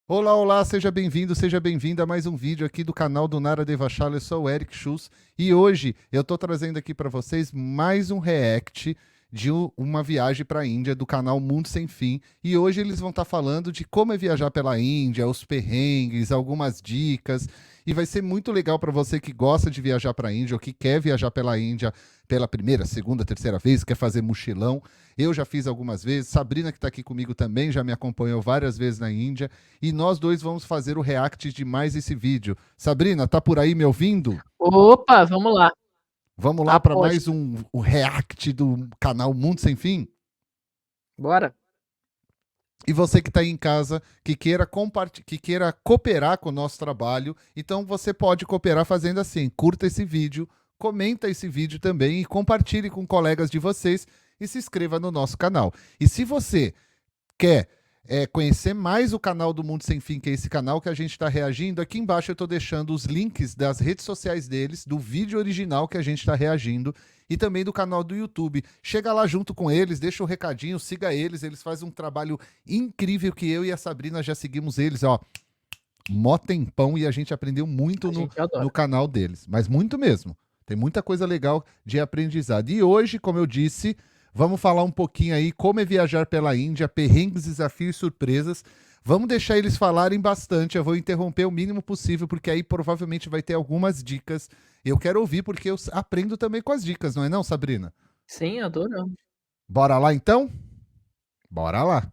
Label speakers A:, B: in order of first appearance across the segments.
A: Olá, olá, seja bem-vindo, seja bem-vinda a mais um vídeo aqui do canal do Nara Devachala. Eu sou o Eric Schultz e hoje eu tô trazendo aqui para vocês mais um react de uma viagem para a Índia do canal Mundo Sem Fim. E hoje eles vão estar falando de como é viajar pela Índia, os perrengues, algumas dicas. E vai ser muito legal para você que gosta de viajar para a Índia ou que quer viajar pela Índia pela primeira, segunda, terceira vez, quer fazer mochilão. Eu já fiz algumas vezes, Sabrina que está aqui comigo também já me acompanhou várias vezes na Índia e nós dois vamos fazer o react de mais esse vídeo. Sabrina, tá por aí me ouvindo?
B: Opa, vamos lá.
A: Vamos lá para mais
B: Aposto.
A: um react do canal Mundo Sem Fim?
B: Bora.
A: E você que está aí em casa, que queira cooperar com o nosso trabalho, então você pode cooperar fazendo assim: curta esse vídeo, comenta esse vídeo também e compartilhe com colegas de vocês e se inscreva no nosso canal. E se você quer conhecer mais o canal do Mundo Sem Fim, que é esse canal que a gente está reagindo, aqui embaixo eu estou deixando os links das redes sociais deles, do vídeo original que a gente está reagindo e também do canal do YouTube. Chega lá junto com eles, deixa um recadinho, siga eles, eles fazem um trabalho incrível que eu e a Sabrina já seguimos eles, ó, mó tempão e a gente aprendeu muito
B: A gente adora.
A: no canal deles, mas muito mesmo. Tem muita coisa legal de aprendizado. E hoje, como eu disse, vamos falar um pouquinho aí como é viajar pela Índia, perrengues, desafios e surpresas. Vamos deixar eles falarem bastante, eu vou interromper o mínimo possível, porque aí provavelmente vai ter algumas dicas. Eu quero ouvir porque eu aprendo também com as dicas, não é não, Sabrina?
B: Sim, adoramos.
A: Bora lá então? Bora lá.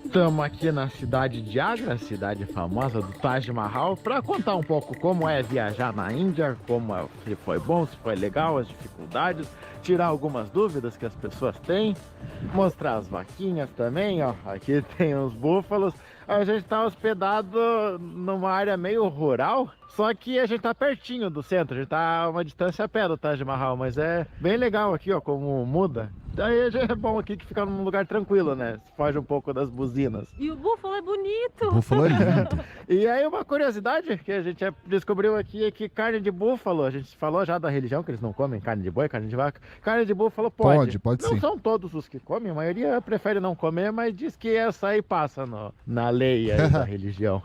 C: Estamos aqui na cidade de Agra, cidade famosa do Taj Mahal, para contar um pouco como é viajar na Índia, se foi bom, se foi legal, as dificuldades, tirar algumas dúvidas que as pessoas têm, mostrar as vaquinhas também, ó. Aqui tem os búfalos. A gente está hospedado numa área meio rural, só que a gente tá pertinho do centro, a gente tá a uma distância a pé do Taj Mahal, mas é bem legal aqui, ó, como muda. Daí já é bom aqui que fica num lugar tranquilo, né? Foge um pouco das buzinas.
D: E o búfalo é bonito.
A: Búfalo é lindo.
C: E aí uma curiosidade que a gente descobriu aqui é que carne de búfalo, a gente falou já da religião, que eles não comem carne de boi, carne de vaca. Carne de búfalo pode.
A: Pode
C: Não
A: sim.
C: são todos os que comem, a maioria prefere não comer, mas diz que essa aí passa na lei aí da religião.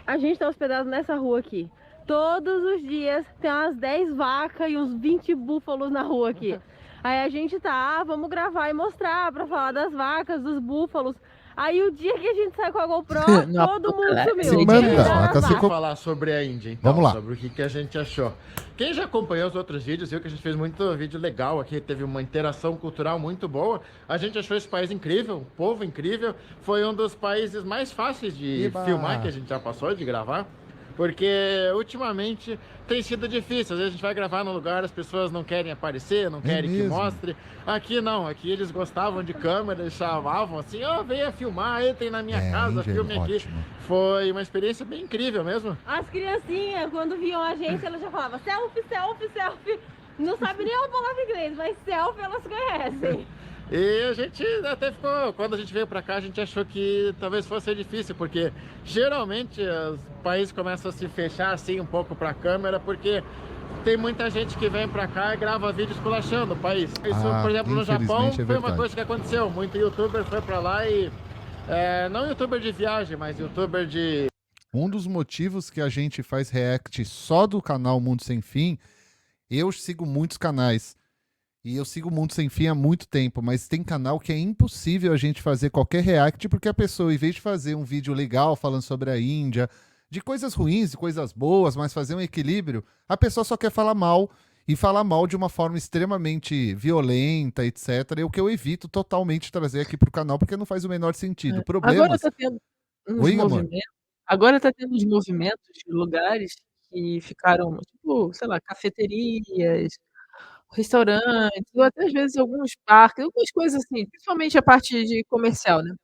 D: A gente tá hospedado nessa rua aqui. Todos os dias tem umas 10 vacas e uns 20 búfalos na rua aqui. Aí a gente tá, vamos gravar e mostrar pra falar das vacas, dos búfalos. Aí o dia que a gente sai com a GoPro, todo mundo sumiu.
A: Manda, vaca se
C: Vamos falar sobre a Índia, então.
A: Vamos lá.
C: Sobre o que a gente achou. Quem já acompanhou os outros vídeos viu que a gente fez muito vídeo legal aqui, teve uma interação cultural muito boa. A gente achou esse país incrível, um povo incrível. Foi um dos países mais fáceis de filmar que a gente já passou, de gravar. Porque ultimamente tem sido difícil, às vezes a gente vai gravar no lugar, as pessoas não querem aparecer, não querem que mostre. Aqui não, aqui eles gostavam de câmera, eles chamavam assim, ó, venha filmar, entrem na minha casa, filme aqui.
A: Ótimo.
C: Foi uma experiência bem incrível mesmo.
D: As criancinhas, quando viam a gente, elas já falavam selfie, selfie, selfie. Não sabe nem uma palavra em inglês, mas selfie elas conhecem.
C: E a gente até ficou, quando a gente veio pra cá, a gente achou que talvez fosse difícil, porque geralmente os países começam a se fechar assim um pouco pra câmera, porque tem muita gente que vem pra cá e grava vídeos esculachando o país. Isso, por exemplo, no Japão, foi uma coisa que aconteceu. Muito youtuber foi pra lá e, não youtuber de viagem, mas youtuber de...
A: Um dos motivos que a gente faz react só do canal Mundo Sem Fim, eu sigo muitos canais. E eu sigo o Mundo Sem Fim há muito tempo, mas tem canal que é impossível a gente fazer qualquer react, porque a pessoa, em vez de fazer um vídeo legal falando sobre a Índia, de coisas ruins e coisas boas, mas fazer um equilíbrio, a pessoa só quer falar mal, e falar mal de uma forma extremamente violenta, etc. É o que eu evito totalmente trazer aqui pro canal, porque não faz o menor sentido.
B: Agora
A: Problemas...
B: tá tendo uns
A: Oi, amor.
B: movimentos. Agora tá tendo uns movimentos de lugares que ficaram, tipo, sei lá, cafeterias, restaurantes, ou até às vezes alguns parques, algumas coisas assim, principalmente a parte de comercial, né?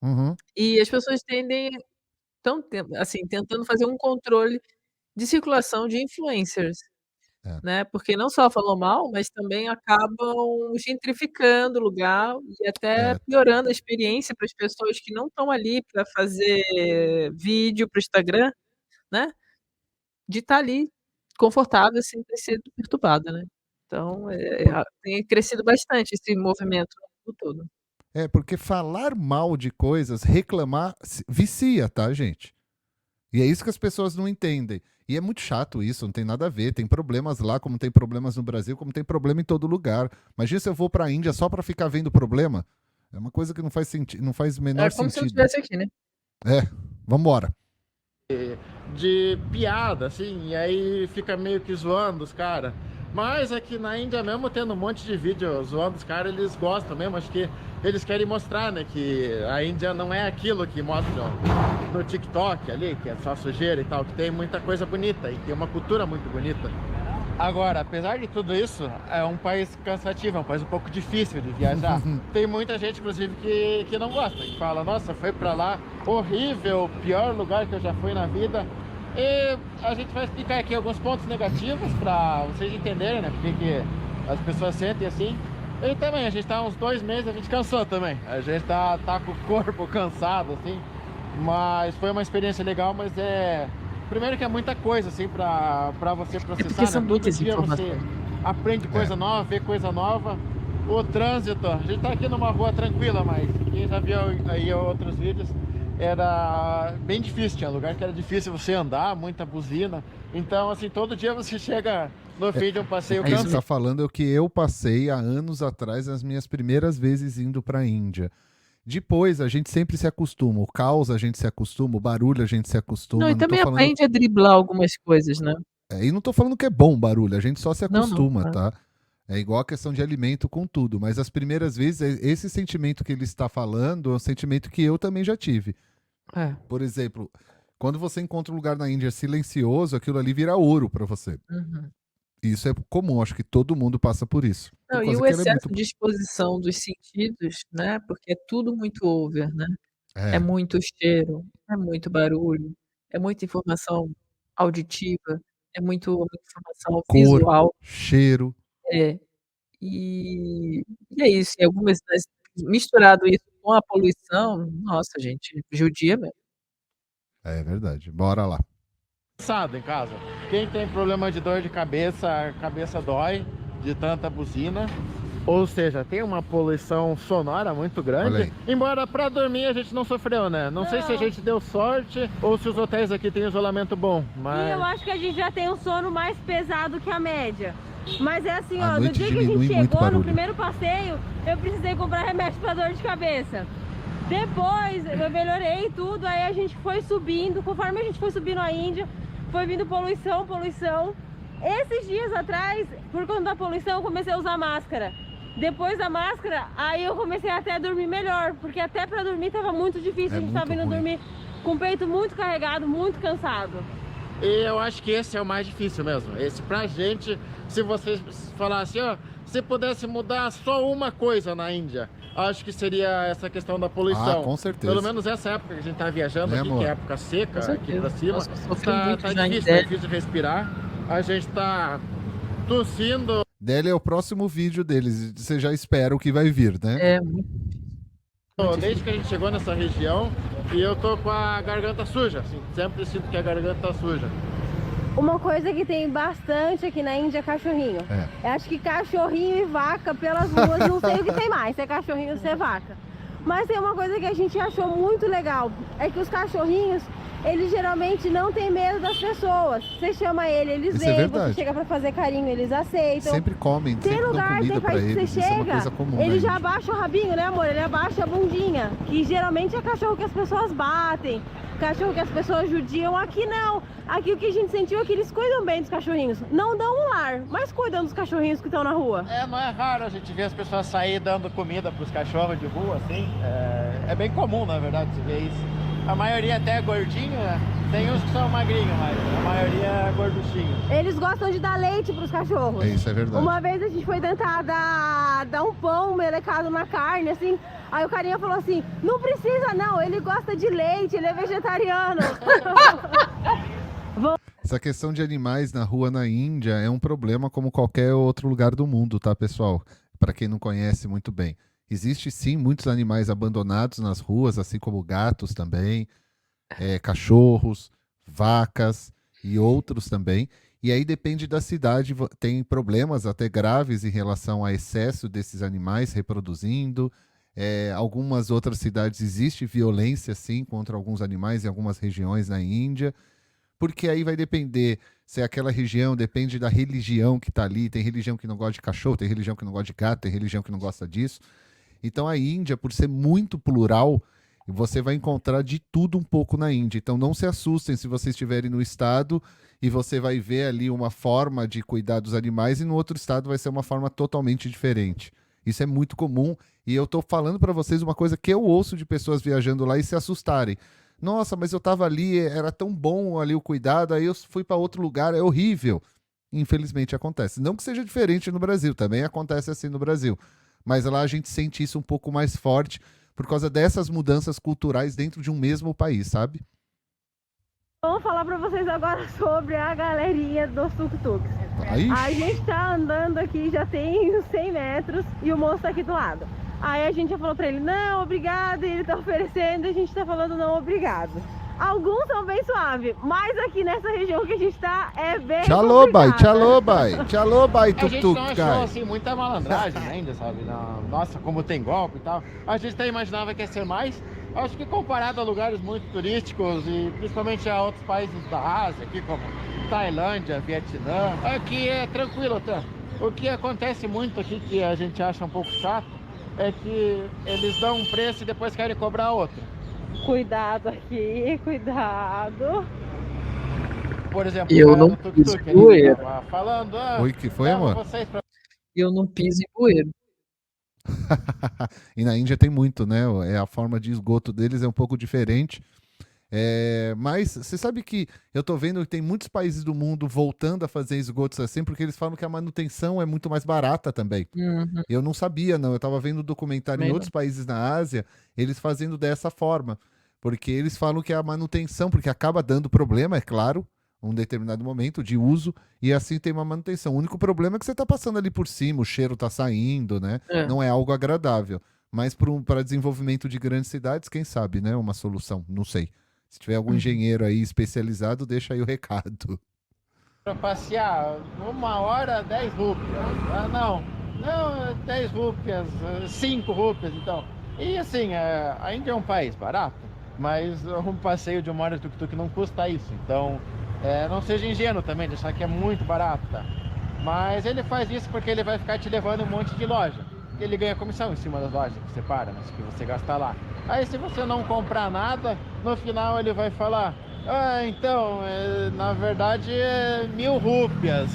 A: Uhum.
B: E as pessoas estão assim, tentando fazer um controle de circulação de influencers,
A: É.
B: né? Porque não só falou mal, mas também acabam gentrificando o lugar e até
A: É.
B: piorando a experiência para as pessoas que não estão ali para fazer vídeo para o Instagram, né? De estar ali confortável sem ter sido perturbada, né? Então, tem crescido bastante esse movimento no mundo todo.
A: Porque falar mal de coisas, reclamar, vicia, tá, gente? E é isso que as pessoas não entendem. E é muito chato isso, não tem nada a ver. Tem problemas lá, como tem problemas no Brasil, como tem problema em todo lugar. Imagina se eu vou pra Índia só pra ficar vendo problema. É uma coisa que não faz sentido, não faz o menor
B: É como se não
A: sentido.
B: estivesse aqui, né?
A: Vambora.
C: De piada, assim, e aí fica meio que zoando os caras. Mas aqui na Índia mesmo, tendo um monte de vídeo zoando os caras, eles gostam mesmo. Acho que eles querem mostrar, né, que a Índia não é aquilo que mostram no TikTok ali, que é só sujeira e tal, que tem muita coisa bonita e tem uma cultura muito bonita. Agora, apesar de tudo isso, é um país cansativo, é um país um pouco difícil de viajar. Tem muita gente, inclusive, que não gosta, que fala, nossa, foi pra lá, horrível, pior lugar que eu já fui na vida. E a gente vai explicar aqui alguns pontos negativos pra vocês entenderem, né, porque que as pessoas sentem assim. E também, a gente tá uns 2 meses, a gente cansou também. A gente tá com o corpo cansado, assim. Mas foi uma experiência legal, mas primeiro que é muita coisa, assim, pra você processar,
B: porque são
C: né?
B: muitas
C: Todo dia você
B: informações.
C: aprende coisa nova, vê coisa nova. O trânsito, a gente tá aqui numa rua tranquila, mas quem já viu aí outros vídeos, era bem difícil, tinha lugar que era difícil você andar, muita buzina. Então, assim, todo dia você chega no fim de um passeio
A: O que você
C: cansado.
A: está falando é o que eu passei há anos atrás, nas minhas primeiras vezes indo para a Índia. Depois a gente sempre se acostuma, o caos a gente se acostuma, o barulho a gente se acostuma.
B: Não, e
A: Não tô
B: também
A: falando...
B: aprende a driblar algumas coisas, né?
A: E não tô falando que é bom barulho, a gente só se
B: Não,
A: acostuma,
B: não,
A: tá? É igual a questão de alimento com tudo, mas as primeiras vezes, esse sentimento que ele está falando é um sentimento que eu também já tive.
B: É.
A: Por exemplo, quando você encontra um lugar na Índia silencioso, aquilo ali vira ouro para você.
B: Uhum.
A: Isso é comum, acho que todo mundo passa por isso. Por
B: Não, e
A: causa
B: o
A: que ela é
B: excesso
A: muito...
B: de exposição dos sentidos, né? Porque é tudo muito over, né? É
A: É,
B: muito cheiro, é muito barulho, é muita informação auditiva, é muita informação
A: cor,
B: visual.
A: cheiro.
B: É. E é isso. E algumas misturado isso com a poluição, nossa, gente, judia mesmo.
A: É verdade. Bora lá.
C: Cansado em casa. Quem tem problema de dor de cabeça, a cabeça dói de tanta buzina. Ou seja, tem uma poluição sonora muito
A: Olha
C: grande.
A: aí.
C: Embora pra dormir a gente não sofreu, né? Não sei se a gente deu sorte ou se os hotéis aqui têm isolamento bom,
D: E
C: mas...
D: eu acho que a gente já tem um sono mais pesado que a média. Mas é assim,
A: À
D: ó, no
A: noite
D: dia que a gente
A: diminui muito
D: chegou,
A: barulho.
D: no primeiro passeio, eu precisei comprar remédio pra dor de cabeça. Depois eu melhorei tudo, aí a gente foi subindo, conforme a gente foi subindo a Índia, foi vindo poluição, poluição. Esses dias atrás, por conta da poluição, eu comecei a usar máscara. Depois da máscara, aí eu comecei até a dormir melhor, porque até pra dormir tava muito difícil,
A: É
D: a gente tava
A: muito
D: vindo
A: ruim.
D: dormir com o peito muito carregado, muito cansado.
C: E eu acho que esse é o mais difícil mesmo. Esse pra gente, se vocês falassem, ó, se pudesse mudar só uma coisa na Índia, acho que seria essa questão da poluição.
A: Ah, com certeza.
C: Pelo menos essa época que a gente tá viajando
A: Né,
C: aqui,
A: amor?
C: que é época seca,
B: Com
C: aqui pra
B: certeza.
C: cima,
B: Nossa, eu sofri muito
C: tá
B: já em
C: difícil,
B: Delhi.
C: difícil respirar. A gente tá tossindo.
A: Delhi é o próximo vídeo deles. Você já espera o que vai vir, né?
B: É muito
C: Desde que a gente chegou nessa região, e eu tô com a garganta suja, assim, sempre sinto que a garganta tá suja.
D: Uma coisa que tem bastante aqui na Índia é cachorrinho. Eu acho que cachorrinho e vaca pelas ruas, não sei o que tem mais, se é cachorrinho ou se é vaca. Mas tem uma coisa que a gente achou muito legal, é que os cachorrinhos, eles geralmente não têm medo das pessoas. Você chama eles
A: Isso é
D: vêm,
A: verdade.
D: você chega pra fazer carinho, eles aceitam.
A: Sempre comem,
D: Tem
A: sempre dão
D: lugar,
A: comida
D: tem
A: pra
D: país que
A: eles.
D: você
A: Isso é uma
D: chega,
A: coisa comum na
D: ele já
A: Índia.
D: abaixa o rabinho, né, amor? Ele abaixa a bundinha, que geralmente é cachorro que as pessoas batem, cachorro que as pessoas judiam. Aqui não. Aqui o que a gente sentiu é que eles cuidam bem dos cachorrinhos. Não dão um lar, mas cuidam dos cachorrinhos que estão na rua.
C: Não é raro a gente ver as pessoas sair dando comida pros cachorros de rua, assim. É bem comum, na verdade, você ver isso. A maioria até é gordinho, né? Tem uns que são magrinhos, mas a maioria é gorduchinho.
D: Eles gostam de dar leite pros cachorros.
A: Isso é verdade.
D: Uma vez a gente foi tentar dar um pão melecado na carne, assim. Aí o carinha falou assim, não precisa não, ele gosta de leite, ele é vegetariano.
A: Essa questão de animais na rua na Índia é um problema como qualquer outro lugar do mundo, tá, pessoal? Para quem não conhece muito bem. Existe sim muitos animais abandonados nas ruas, assim como gatos também, cachorros, vacas e outros também. E aí depende da cidade, tem problemas até graves em relação a excesso desses animais reproduzindo, Algumas outras cidades existe violência, sim, contra alguns animais em algumas regiões na Índia, porque aí vai depender se aquela região depende da religião que está ali. Tem religião que não gosta de cachorro, tem religião que não gosta de gato, tem religião que não gosta disso. Então a Índia, por ser muito plural, você vai encontrar de tudo um pouco na Índia. Então não se assustem se vocês estiverem no estado e você vai ver ali uma forma de cuidar dos animais e no outro estado vai ser uma forma totalmente diferente. Isso é muito comum e eu estou falando para vocês uma coisa que eu ouço de pessoas viajando lá e se assustarem. Nossa, mas eu estava ali, era tão bom ali o cuidado, aí eu fui para outro lugar, é horrível. Infelizmente acontece. Não que seja diferente no Brasil, também acontece assim no Brasil. Mas lá a gente sente isso um pouco mais forte por causa dessas mudanças culturais dentro de um mesmo país, sabe?
D: Vou falar pra vocês agora sobre a galerinha dos tuk-tuks. A gente tá andando aqui, já tem uns 100 metros e o moço tá aqui do lado. Aí a gente já falou pra ele, não, obrigado, e ele tá oferecendo e a gente tá falando não, obrigado. Alguns são bem suaves, mas aqui nessa região que a gente tá é bem
A: tchau, bai,
D: complicada.
A: tchau, bai,
C: A gente
A: tuk-tuk,
C: não achou
A: cara.
C: assim muita malandragem ainda, sabe? Nossa, como tem golpe e tal. A gente até imaginava que ia ser mais. Acho que comparado a lugares muito turísticos e principalmente a outros países da Ásia, aqui como Tailândia, Vietnã, aqui é tranquilo até. O que acontece muito aqui que a gente acha um pouco chato é que eles dão um preço e depois querem cobrar outro.
D: Cuidado aqui, cuidado.
C: Por exemplo,
B: Eu não
C: no tuk-tuk,
B: piso em
C: ele
B: bueiro.
C: tava falando,
A: Oi, que foi,
C: levo
A: amor?
C: vocês pra
B: Eu não piso em bueiro.
A: E na Índia tem muito, né? A forma de esgoto deles é um pouco diferente. Mas você sabe que eu tô vendo que tem muitos países do mundo voltando a fazer esgotos assim, porque eles falam que a manutenção é muito mais barata também.
B: Uhum.
A: Eu não sabia, não. Eu tava vendo documentário em
B: Também
A: outros países na Ásia, eles fazendo dessa forma. Porque eles falam que a manutenção, porque acaba dando problema, é claro, um determinado momento de uso, e assim tem uma manutenção. O único problema é que você tá passando ali por cima, o cheiro tá saindo, né?
B: É.
A: Não é algo agradável. Mas para desenvolvimento de grandes cidades, quem sabe, né? Uma solução, não sei. Se tiver algum engenheiro aí especializado, deixa aí o recado.
C: passear 1 hora, 10 rúpias. Ah, não, 10 rúpias, 5 rúpias, então. E assim, a Índia é um país barato, mas um passeio de 1 hora de tuk-tuk não custa isso. Então, não seja ingênuo também de achar que é muito barato, tá? Mas ele faz isso porque ele vai ficar te levando um monte de loja. Ele ganha comissão em cima das lojas que você para, mas que você gasta lá. Aí se você não comprar nada, no final ele vai falar: então, na verdade é 1.000 rúpias.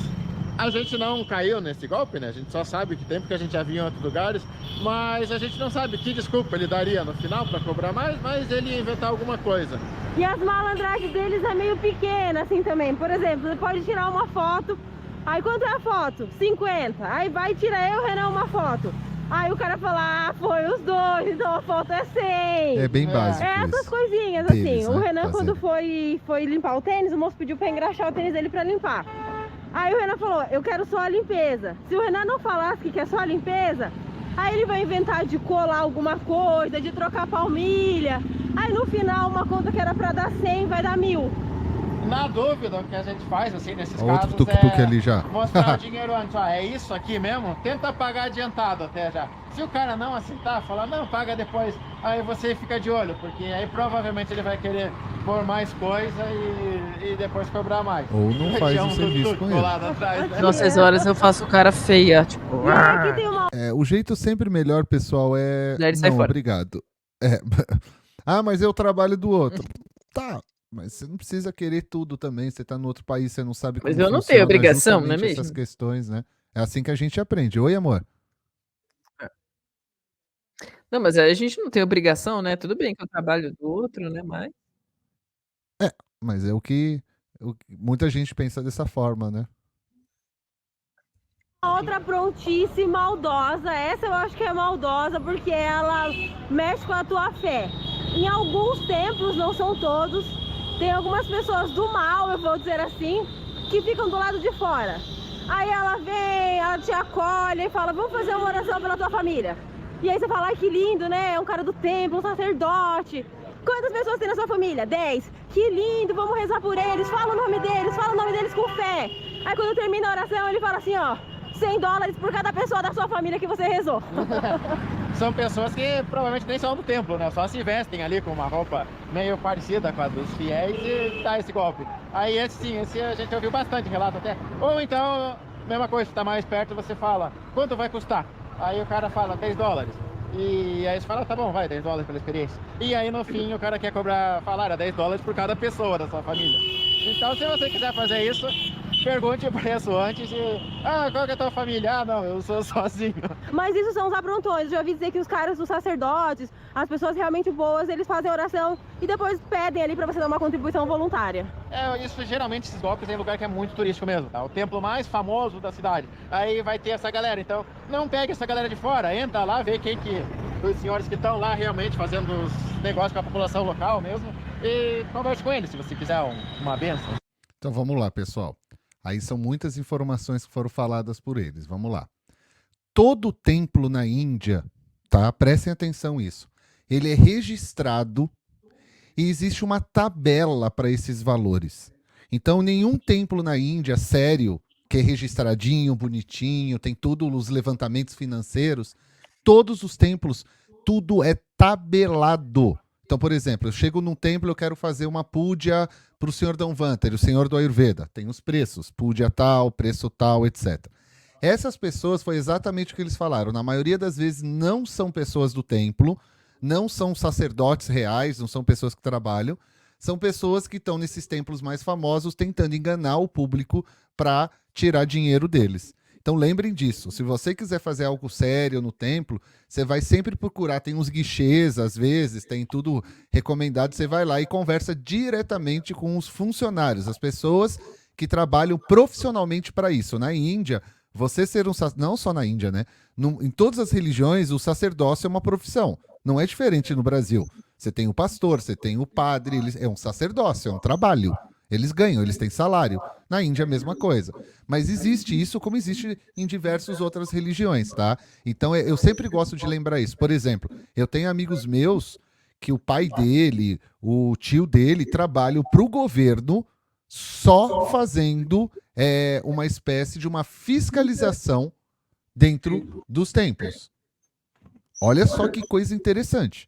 C: A gente não caiu nesse golpe, né? A gente só sabe que tem porque a gente já viu em outros lugares, mas a gente não sabe que desculpa ele daria no final para cobrar mais, mas ele ia inventar alguma coisa.
D: E as malandragens deles é meio pequena assim também. Por exemplo, você pode tirar uma foto, aí quanto é a foto? 50. Aí vai tirar eu, Renan, uma foto. Aí o cara fala, foi os dois, então a foto é 100.
A: É bem básico
D: essas
A: isso.
D: coisinhas
A: Deles,
D: assim. O
A: né,
D: Renan, quando
A: fazer.
D: foi limpar o tênis, o moço pediu pra engraxar o tênis dele pra limpar. Aí o Renan falou, eu quero só a limpeza. Se o Renan não falasse que quer só a limpeza, aí ele vai inventar de colar alguma coisa, de trocar palmilha. Aí no final, uma conta que era pra dar 100 vai dar 1.000.
C: Na dúvida, o que a gente faz, assim, nesses
A: Outro
C: casos
A: tuk-tuk ali já.
C: mostrar o dinheiro antes. É isso aqui mesmo? Tenta pagar adiantado até já. Se o cara não aceitar, falar, não, paga depois, aí você fica de olho, porque aí provavelmente ele vai querer pôr mais coisa e depois cobrar mais.
A: Ou não faz
C: Tinha
A: o serviço
C: tuk-tuk
A: com ele.
C: colado atrás, né?
B: Nossa, essas horas eu faço cara feia, tipo...
D: E aqui tem uma
A: O jeito sempre melhor, pessoal, é...
B: Daí ele sai
A: Não,
B: fora.
A: obrigado. Mas eu trabalho do outro. Tá, mas você não precisa querer tudo também. Você tá no outro país, você não sabe como
B: Mas eu não tenho
A: funciona
B: obrigação, não é
A: justamente essas
B: mesmo?
A: questões, né? É assim que a gente aprende. Oi, amor.
B: Não, mas a gente não tem obrigação, né? Tudo bem que eu trabalho do outro, né? Mas...
A: Mas é o que muita gente pensa dessa forma, né?
D: outra prontice maldosa. Essa eu acho que é maldosa porque ela mexe com a tua fé. Em alguns templos, não são todos, tem algumas pessoas do mal, eu vou dizer assim, que ficam do lado de fora. Aí ela vem, ela te acolhe e fala, vamos fazer uma oração pela tua família. E aí você fala, ai que lindo, né? É um cara do templo, um sacerdote. Quantas pessoas tem na sua família? 10. Que lindo, vamos rezar por eles, fala o nome deles com fé. Aí quando termina a oração, ele fala assim, ó, $100 por cada pessoa da sua família que você rezou.
C: são pessoas que provavelmente nem são do templo, né? Só se vestem ali com uma roupa meio parecida com a dos fiéis e dá esse golpe. Aí esse a gente ouviu bastante relato até. Ou então, mesma coisa, tá mais perto, você fala, quanto vai custar? Aí o cara fala, $10. E aí você fala, tá bom, vai, $10 pela experiência. E aí no fim o cara quer falar, $10 por cada pessoa da sua família. Então se você quiser fazer isso, pergunte o preço antes qual que é a tua família? Ah, não, eu sou sozinho.
D: Mas isso são os aprontões. Já ouvi dizer que os caras, os sacerdotes, as pessoas realmente boas, eles fazem oração e depois pedem ali pra você dar uma contribuição voluntária.
C: Isso geralmente, esses golpes em lugar que é muito turístico mesmo, tá? O templo mais famoso da cidade. Aí vai ter essa galera, então não pegue essa galera de fora, entra lá, vê os senhores que estão lá realmente fazendo os negócios com a população local mesmo e converse com eles, se você quiser uma bênção.
A: Então vamos lá, pessoal. Aí são muitas informações que foram faladas por eles. Vamos lá. Todo templo na Índia, tá? Prestem atenção nisso. Ele é registrado e existe uma tabela para esses valores. Então, nenhum templo na Índia, sério, que é registradinho, bonitinho, tem todos os levantamentos financeiros, todos os templos, tudo é tabelado. Então, por exemplo, eu chego num templo, eu quero fazer uma púdia para o senhor Dhanvantari, o senhor do Ayurveda. Tem os preços, púdia tal, preço tal, etc. Essas pessoas, foi exatamente o que eles falaram. Na maioria das vezes, não são pessoas do templo, não são sacerdotes reais, não são pessoas que trabalham, são pessoas que estão nesses templos mais famosos tentando enganar o público para tirar dinheiro deles. Então lembrem disso, se você quiser fazer algo sério no templo, você vai sempre procurar, tem uns guichês às vezes, tem tudo recomendado, você vai lá e conversa diretamente com os funcionários, as pessoas que trabalham profissionalmente para isso. Na Índia, você ser não só na Índia, né? Em todas as religiões, o sacerdócio é uma profissão, não é diferente no Brasil. Você tem o pastor, você tem o padre, é um sacerdócio, é um trabalho. Eles ganham, eles têm salário. Na Índia é a mesma coisa. Mas existe isso como existe em diversas outras religiões, tá? Então eu sempre gosto de lembrar isso. Por exemplo, eu tenho amigos meus que o pai dele, o tio dele, trabalham para o governo só fazendo uma espécie de uma fiscalização dentro dos templos. Olha só que coisa interessante.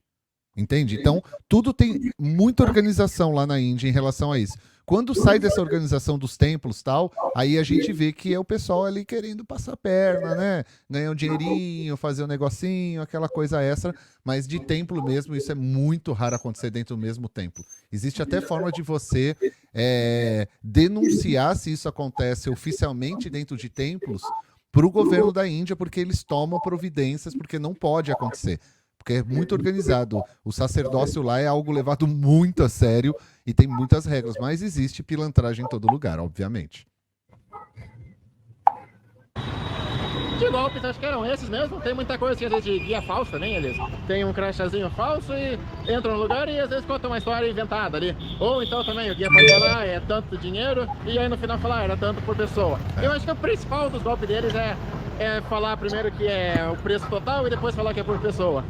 A: Entende? Então, tudo tem muita organização lá na Índia em relação a isso. Quando sai dessa organização dos templos tal, aí a gente vê que é o pessoal ali querendo passar a perna, né? Ganhar um dinheirinho, fazer um negocinho, aquela coisa extra, mas de templo mesmo, isso é muito raro acontecer dentro do mesmo templo. Existe até forma de você denunciar se isso acontece oficialmente dentro de templos para o governo da Índia, porque eles tomam providências, porque não pode acontecer. Porque é muito organizado. O sacerdócio lá é algo levado muito a sério e tem muitas regras, mas existe pilantragem em todo lugar, obviamente.
C: De golpes, acho que eram esses mesmo. Tem muita coisa assim, às vezes, de guia falsa, nem eles. Tem um crachazinho falso e entram no lugar e às vezes contam uma história inventada ali. Ou então também o guia pode falar, é tanto dinheiro, e aí no final falar, era tanto por pessoa. Eu acho que o principal dos golpes deles é falar primeiro que é o preço total e depois falar que é por pessoa.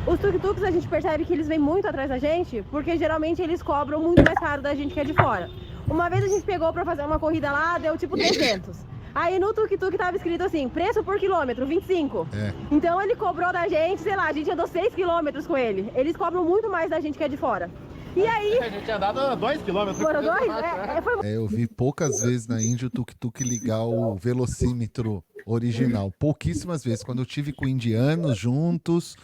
D: Os tuk-tuks a gente percebe que eles vêm muito atrás da gente, porque geralmente eles cobram muito mais caro da gente que é de fora. Uma vez a gente pegou pra fazer uma corrida lá, deu tipo 300. Aí no tuk-tuk tava escrito assim, preço por quilômetro, 25. Então ele cobrou da gente, sei lá, a gente andou 6 quilômetros com ele. Eles cobram muito mais da gente que é de fora. E aí...
C: A gente tinha andado 2 quilômetros.
D: Foram 2?
A: Eu vi poucas vezes na Índia o tuk-tuk ligar o velocímetro original. Pouquíssimas vezes. Quando eu tive com indianos juntos...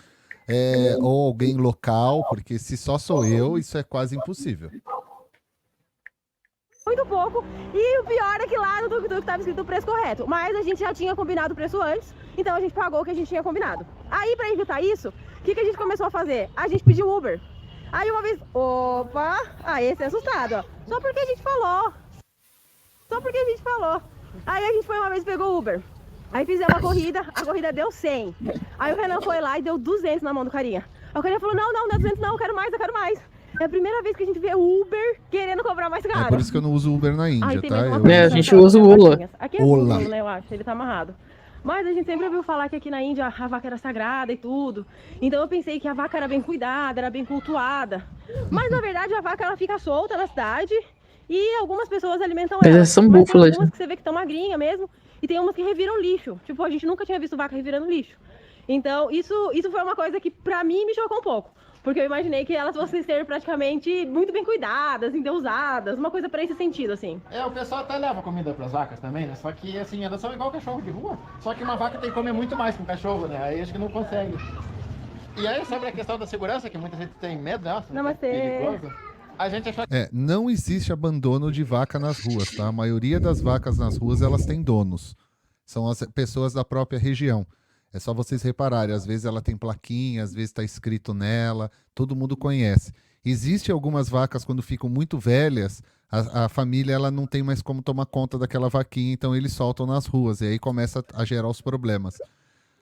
A: ou alguém local, porque se só sou eu, isso é quase impossível.
D: Muito pouco, e o pior é que lá no tuk-tuk estava escrito o preço correto, mas a gente já tinha combinado o preço antes, então a gente pagou o que a gente tinha combinado. Aí para evitar isso, o que a gente começou a fazer? A gente pediu Uber. Aí uma vez, esse é assustado, ó. Só porque a gente falou. Aí a gente foi uma vez e pegou Uber. Aí fizemos a corrida deu 100. Aí o Renan foi lá e deu 200 na mão do carinha. Aí o carinha falou, não é 200 não, eu quero mais. É a primeira vez que a gente vê Uber querendo cobrar mais caro.
A: É por isso que eu não uso Uber na Índia, tá?
B: A gente usa o Ola.
D: Aqui é Ola, né, eu acho, ele tá amarrado. Mas a gente sempre ouviu falar que aqui na Índia a vaca era sagrada e tudo. Então eu pensei que a vaca era bem cuidada, era bem cultuada. Mas na verdade a vaca ela fica solta na cidade e algumas pessoas alimentam ela.
B: Elas são búfalas.
D: Tem algumas que você vê que estão magrinhas mesmo. E tem umas que reviram lixo. Tipo, a gente nunca tinha visto vaca revirando lixo. Então, isso foi uma coisa que pra mim me chocou um pouco. Porque eu imaginei que elas fossem ser praticamente muito bem cuidadas, endeusadas, uma coisa pra esse sentido, assim.
C: O pessoal até leva comida pras vacas também, né? Só que, assim, elas são igual cachorro de rua. Só que uma vaca tem que comer muito mais que um cachorro, né? Aí acho que não consegue. E aí, sobre a questão da segurança, que muita gente tem medo, nossa,
D: Namastê.
C: é perigoso. A gente achou
A: Não existe abandono de vaca nas ruas, tá? A maioria das vacas nas ruas, elas têm donos. São as pessoas da própria região. É só vocês repararem, às vezes ela tem plaquinha, às vezes está escrito nela, todo mundo conhece. Existem algumas vacas, quando ficam muito velhas, a família ela não tem mais como tomar conta daquela vaquinha, então eles soltam nas ruas, e aí começa a gerar os problemas.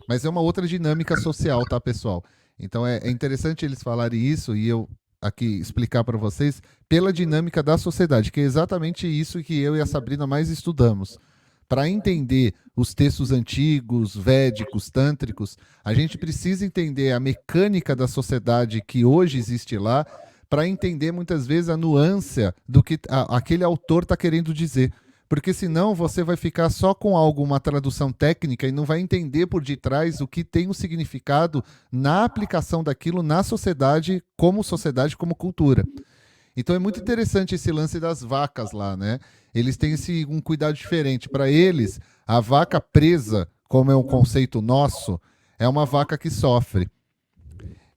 A: Mas é uma outra dinâmica social, tá, pessoal? Então é interessante eles falarem isso, e eu aqui explicar para vocês, pela dinâmica da sociedade, que é exatamente isso que eu e a Sabrina mais estudamos. Para entender os textos antigos, védicos, tântricos, a gente precisa entender a mecânica da sociedade que hoje existe lá, para entender muitas vezes a nuance do que aquele autor está querendo dizer. Porque senão você vai ficar só com algo, uma tradução técnica, e não vai entender por detrás o que tem um significado na aplicação daquilo na sociedade, como cultura. Então é muito interessante esse lance das vacas lá, né? Eles têm um cuidado diferente. Para eles, a vaca presa, como é um conceito nosso, é uma vaca que sofre.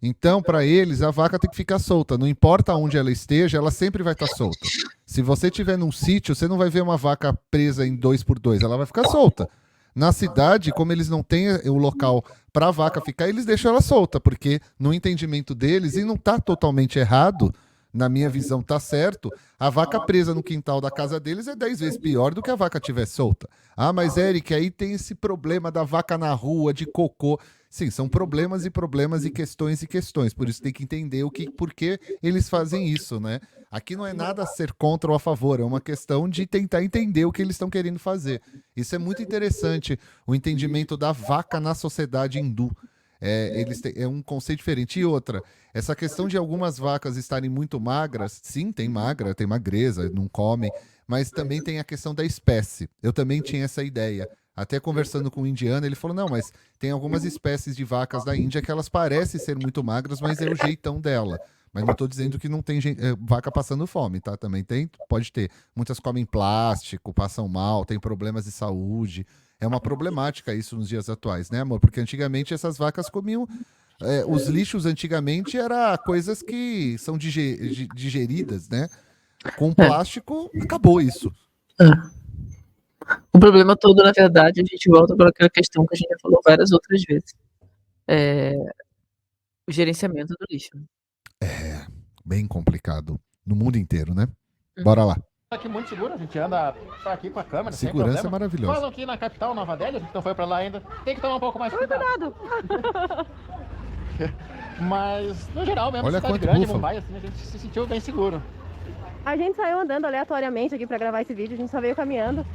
A: Então, para eles, a vaca tem que ficar solta. Não importa onde ela esteja, ela sempre vai estar solta. Se você estiver num sítio, você não vai ver uma vaca presa em 2x2, ela vai ficar solta. Na cidade, como eles não têm o local para a vaca ficar, eles deixam ela solta, porque no entendimento deles, e não está totalmente errado, na minha visão tá certo, a vaca presa no quintal da casa deles é 10 vezes pior do que a vaca estiver solta. Ah, mas Eric, aí tem esse problema da vaca na rua, de cocô. Sim, são problemas e questões. Por isso tem que entender por que eles fazem isso, né? Aqui não é nada a ser contra ou a favor, é uma questão de tentar entender o que eles estão querendo fazer. Isso é muito interessante, o entendimento da vaca na sociedade hindu. É um conceito diferente. E outra, essa questão de algumas vacas estarem muito magras, sim, tem magreza, não comem, mas também tem a questão da espécie. Eu também tinha essa ideia. Até conversando com um indiano, ele falou, não, mas tem algumas espécies de vacas da Índia que elas parecem ser muito magras, mas é o jeitão dela. Mas não estou dizendo que não tem vaca passando fome, tá? Também pode ter. Muitas comem plástico, passam mal, têm problemas de saúde. É uma problemática isso nos dias atuais, né, amor? Porque antigamente essas vacas comiam... os lixos antigamente eram coisas que são digeridas, né? Com plástico, acabou isso.
B: O problema todo, na verdade, a gente volta para aquela questão que a gente já falou várias outras vezes. O gerenciamento do lixo.
A: Bem complicado. No mundo inteiro, né? Bora lá.
C: Aqui muito seguro, a gente anda aqui com a câmera,
A: segurança
C: sem
A: é maravilhosa.
C: Falam aqui na capital, Nova Delhi, a gente não foi pra lá ainda, tem que tomar um pouco mais de cuidado. Mas, no geral, mesmo,
A: olha
C: cidade grande, Mumbai, assim, a gente se sentiu bem seguro.
D: A gente saiu andando aleatoriamente aqui pra gravar esse vídeo, a gente só veio caminhando.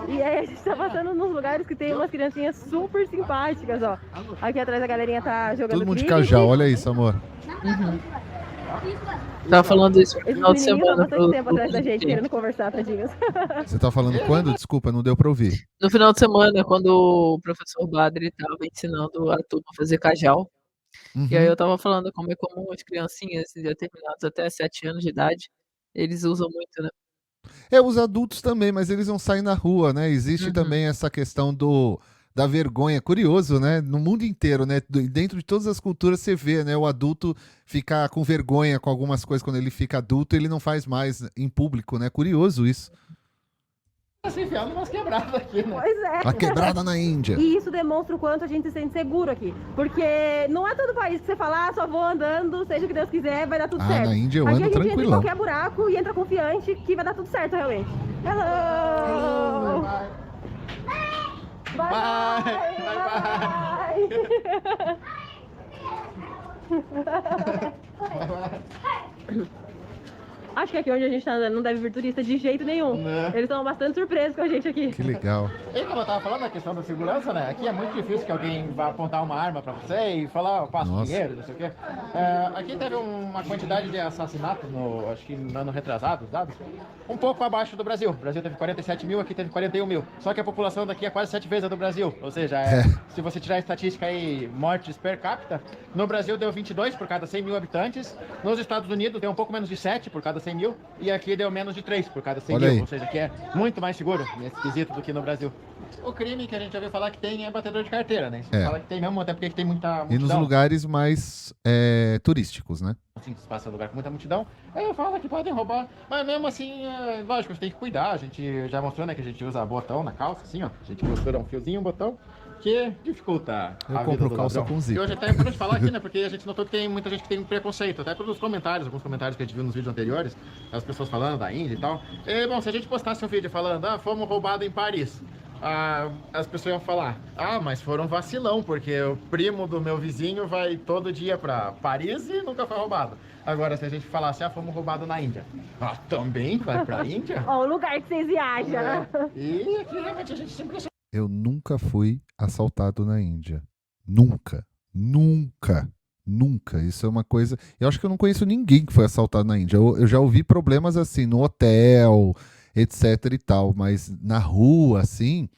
D: E aí a gente tá passando nos lugares que tem umas criancinhas super simpáticas, ó. Aqui atrás a galerinha tá jogando
A: todo mundo de
D: cricket.
A: Cajal, olha isso, amor.
B: Tava falando isso no
D: Esses
B: final de
D: menininhos
B: semana.
D: há bastante tempo atrás da gente, querendo conversar, tadinhos.
A: Você tá falando quando? Desculpa, não deu pra ouvir.
B: No final de semana, quando o professor Badri estava ensinando a turma a fazer cajal. E aí eu tava falando como é comum as criancinhas determinadas até 7 anos de idade, eles usam muito, né?
A: Os adultos também, mas eles não saem na rua, né? Existe também essa questão da vergonha. Curioso, né? No mundo inteiro, né? Dentro de todas as culturas você vê, né? O adulto ficar com vergonha com algumas coisas quando ele fica adulto, ele não faz mais em público, né? Curioso isso.
C: Se enfiando umas quebradas aqui, né?
D: Pois é.
A: A quebrada na Índia.
D: E isso demonstra o quanto a gente se sente seguro aqui. Porque não é todo país que você fala, só vou andando, seja o que Deus quiser, vai dar tudo certo.
A: Na Índia eu
D: aqui
A: ando
D: a gente entra em
A: tranquilão.
D: qualquer buraco e entra confiante que vai dar tudo certo, realmente. Hello! Bye! Acho que aqui onde a gente tá andando não deve vir turista de jeito nenhum.
C: Né?
D: Eles estão bastante surpresos com a gente aqui.
A: Que legal.
C: E como eu tava falando, a questão da segurança, né? Aqui é muito difícil que alguém vá apontar uma arma pra você e falar, passo
A: Nossa.
C: dinheiro, não sei o quê. Aqui teve uma quantidade de assassinatos, acho que no ano retrasado, os dados, um pouco abaixo do Brasil. O Brasil teve 47 mil, aqui teve 41 mil. Só que a população daqui é quase 7 vezes a do Brasil. Ou seja, se você tirar a estatística aí, mortes per capita, no Brasil deu 22 por cada 100 mil habitantes. Nos Estados Unidos deu um pouco menos de 7 por cada 100 mil. E aqui deu menos de 3 por cada 100
A: Olha
C: mil.
A: aí.
C: Ou seja, que é muito mais seguro nesse quesito do que no Brasil. O crime que a gente ouviu falar que tem é batedor de carteira, né? Você fala que tem mesmo, até porque tem muita multidão.
A: E nos lugares mais turísticos, né?
C: Assim, se passa lugar com muita multidão, aí fala que podem roubar, mas mesmo assim, lógico, você tem que cuidar. A gente já mostrou, né, que a gente usa botão na calça, assim, ó. A gente costura um fiozinho, um botão, que dificulta
A: Eu
C: a
A: compro
C: vida do
A: calça
C: ladrão.
A: com zíper.
C: E hoje até é importante falar aqui, né, porque a gente notou que tem muita gente que tem um preconceito, até pelos comentários, alguns comentários que a gente viu nos vídeos anteriores, as pessoas falando da Índia e tal. E, bom, se a gente postasse um vídeo falando, fomos roubados em Paris, as pessoas iam falar, mas foram vacilão, porque o primo do meu vizinho vai todo dia pra Paris e nunca foi roubado. Agora, se a gente falasse, fomos roubados na Índia, também vai pra Índia?
D: Ó, o lugar que vocês viajam, né?
C: E aqui realmente a gente sempre achou.
A: Eu nunca fui assaltado na Índia. Nunca. Nunca. Nunca. Isso é uma coisa... Eu acho que eu não conheço ninguém que foi assaltado na Índia. Eu já ouvi problemas assim, no hotel, etc e tal. Mas na rua, assim...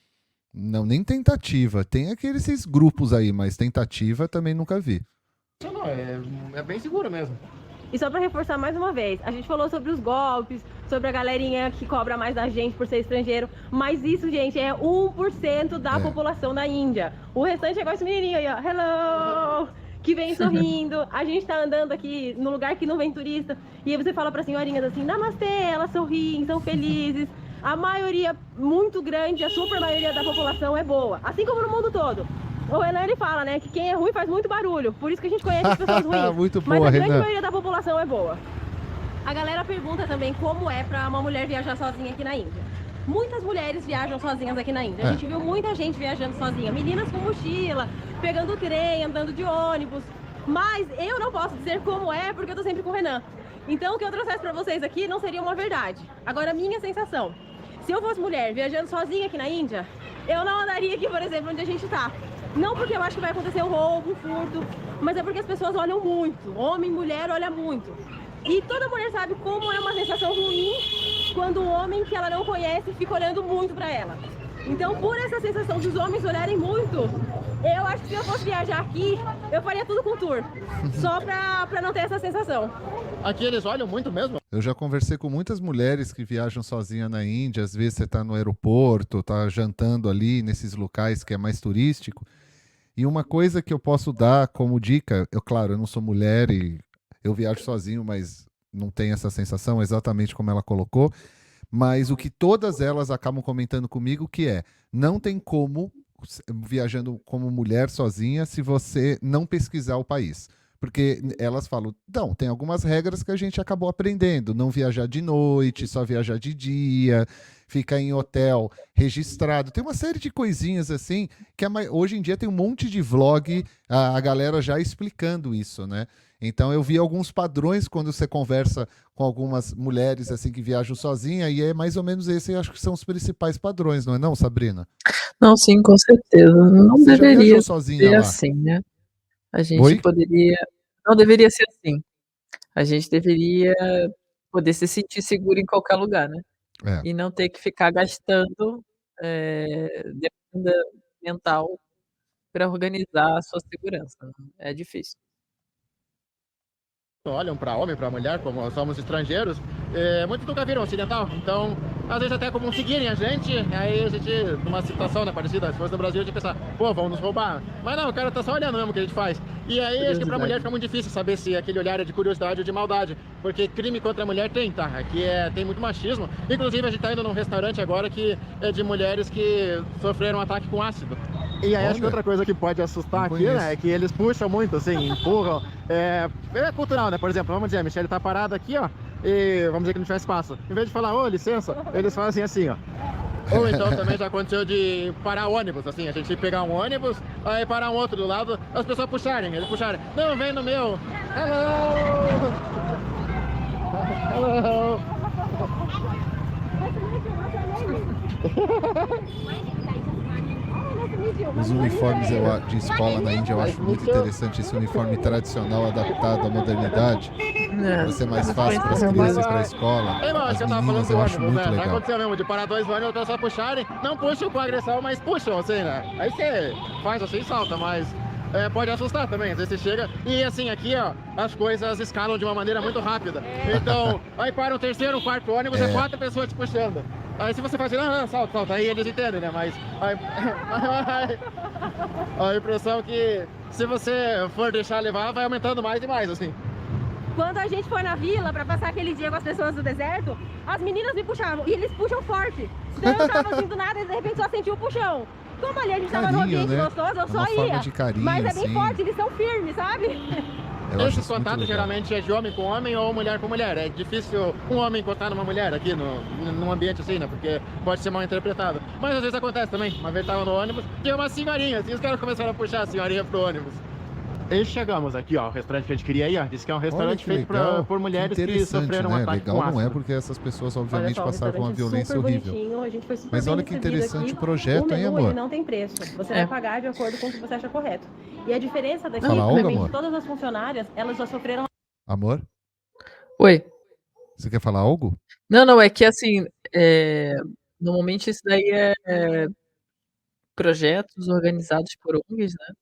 A: Não, nem tentativa. Tem aqueles grupos aí, mas tentativa também nunca vi.
C: Não, é bem seguro mesmo.
D: E só pra reforçar mais uma vez, a gente falou sobre os golpes, sobre a galerinha que cobra mais da gente por ser estrangeiro, mas isso, gente, é 1% da população da Índia. O restante é igual esse menininho aí, ó, hello, que vem sorrindo. A gente tá andando aqui no lugar que não vem turista, e aí você fala pra senhorinhas assim, namastê, elas sorriem, são felizes. A maioria, muito grande, a super maioria da população é boa, assim como no mundo todo. O Renan, ele fala, né, que quem é ruim faz muito barulho, por isso que a gente conhece as pessoas ruins.
A: Muito
D: mas
A: boa,
D: a grande
A: Renan.
D: maioria da população é boa. A galera pergunta também como é pra uma mulher viajar sozinha aqui na Índia. Muitas mulheres viajam sozinhas aqui na Índia. A gente viu muita gente viajando sozinha, meninas com mochila, pegando trem, andando de ônibus. Mas eu não posso dizer como é, porque eu tô sempre com o Renan. Então o que eu trouxesse pra vocês aqui não seria uma verdade. Agora, a minha sensação, se eu fosse mulher viajando sozinha aqui na Índia, eu não andaria aqui, por exemplo, onde a gente tá. Não porque eu acho que vai acontecer um roubo, um furto, mas é porque as pessoas olham muito. Homem e mulher olham muito. E toda mulher sabe como é uma sensação ruim quando um homem que ela não conhece fica olhando muito pra ela. Então, por essa sensação dos homens olharem muito, eu acho que se eu fosse viajar aqui, eu faria tudo com tour. Só pra não ter essa sensação.
C: Aqui eles olham muito mesmo.
A: Eu já conversei com muitas mulheres que viajam sozinha na Índia. Às vezes você está no aeroporto, está jantando ali nesses locais que é mais turístico. E uma coisa que eu posso dar como dica, claro, eu não sou mulher e eu viajo sozinho, mas não tenho essa sensação exatamente como ela colocou. Mas o que todas elas acabam comentando comigo que não tem como, viajando como mulher sozinha, se você não pesquisar o país. Porque elas falam, não, tem algumas regras que a gente acabou aprendendo. Não viajar de noite, só viajar de dia, ficar em hotel registrado. Tem uma série de coisinhas assim, que hoje em dia tem um monte de vlog, a galera já explicando isso, né? Então eu vi alguns padrões quando você conversa com algumas mulheres assim que viajam sozinha, e é mais ou menos esse, acho que são os principais padrões, não é não, Sabrina?
B: Não, sim, com certeza. Não
A: Você já
B: deveria
A: viajou sozinha
B: ser
A: lá?
B: assim, né? A gente
A: Oi?
B: poderia... Não deveria ser assim. A gente deveria poder se sentir seguro em qualquer lugar, né?
A: É.
B: E não ter que ficar gastando demanda mental para organizar a sua segurança. É difícil.
C: Olham para homem, para mulher, como somos estrangeiros, muitos nunca viram ocidental, então às vezes até como seguirem a gente, aí a gente, numa situação parecida, se fosse no Brasil, a gente pensar, pô, vão nos roubar, mas não, o cara tá só olhando mesmo o que a gente faz, e aí acho que pra mulher fica muito difícil saber se aquele olhar é de curiosidade ou de maldade, porque crime contra a mulher tem, tá, aqui tem muito machismo, inclusive a gente tá indo num restaurante agora que é de mulheres que sofreram um ataque com ácido. E aí acho que outra coisa que pode assustar aqui, né, é que eles puxam muito, assim, empurram. É cultural, né? Por exemplo, vamos dizer, a Michelle tá parada aqui, ó, e vamos dizer que não tiver espaço. Em vez de falar, ô, licença, eles fazem assim, ó. Ou então também já aconteceu de parar ônibus, assim, a gente pegar um ônibus, aí parar um outro do lado, as pessoas puxarem, eles puxarem. Não, vem no meu. Hello! Hello.
A: Os uniformes de escola na Índia eu acho muito interessante, esse uniforme tradicional adaptado à modernidade. Vai ser mais fácil para as crianças ir para a escola.
C: Ei, mano,
A: As
C: que eu tava falando
A: meninas
C: do
A: eu acho
C: ônibus,
A: muito
C: né? Tá
A: legal.
C: acontecendo mesmo de parar 2 ônibus, eu só puxarem. Não puxam com agressão, mas puxam, assim, né? Aí você faz assim e salta, mas pode assustar também. Às vezes você chega e assim, aqui, ó, as coisas escalam de uma maneira muito rápida. Então, aí para o terceiro, o quarto ônibus, é 4 pessoas te puxando. Aí se você faz assim, não, salta, aí eles entendem, né? Mas a impressão é que se você for deixar levar, vai aumentando mais e mais, assim.
D: Quando a gente foi na vila pra passar aquele dia com as pessoas do deserto, as meninas me puxavam, e eles puxam forte. Então eu tava assim do nada e de repente só senti o puxão. Como ali a gente tava no
A: Carinho,
D: ambiente
A: né?
D: gostoso, eu
A: É
D: só
A: uma forma
D: ia.
A: de carinho,
D: Mas é bem
A: assim.
D: forte, eles são firmes, sabe?
A: Eu acho
C: Esses
A: isso muito
C: contatos
A: legal.
C: geralmente é de homem com homem ou mulher com mulher. É difícil um homem encostar numa mulher aqui num ambiente assim, né? Porque pode ser mal interpretado. Mas às vezes acontece também. Uma vez tava no ônibus, tinha uma senhorinha, assim, os caras começaram a puxar a senhorinha pro ônibus. E chegamos aqui, ó, o restaurante que a gente queria ir, ó. Disse que é um
A: Olha
C: restaurante
A: que
C: feito
A: legal,
C: por mulheres que
A: interessante,
C: sofreram um
A: né?
C: ataque
A: Legal
C: com
A: não é,
C: ácido.
A: porque essas pessoas
D: Olha
A: obviamente
D: só, o
A: passaram por uma
D: restaurante é
A: violência
D: super
A: horrível.
D: bonitinho, a gente foi super
A: Mas
D: bem
A: olha que
D: recebido
A: interessante
D: aqui.
A: o projeto,
D: O
A: hein,
D: menu,
A: amor?
D: ele não tem preço, você vai pagar de acordo com o que você acha correto. E a diferença daqui,
A: Fala algo,
D: realmente,
A: amor?
D: todas as funcionárias, elas já sofreram...
A: Amor,
B: Oi.
A: você quer falar algo?
B: Não, é que assim, normalmente isso daí é projetos organizados por ONGs, né?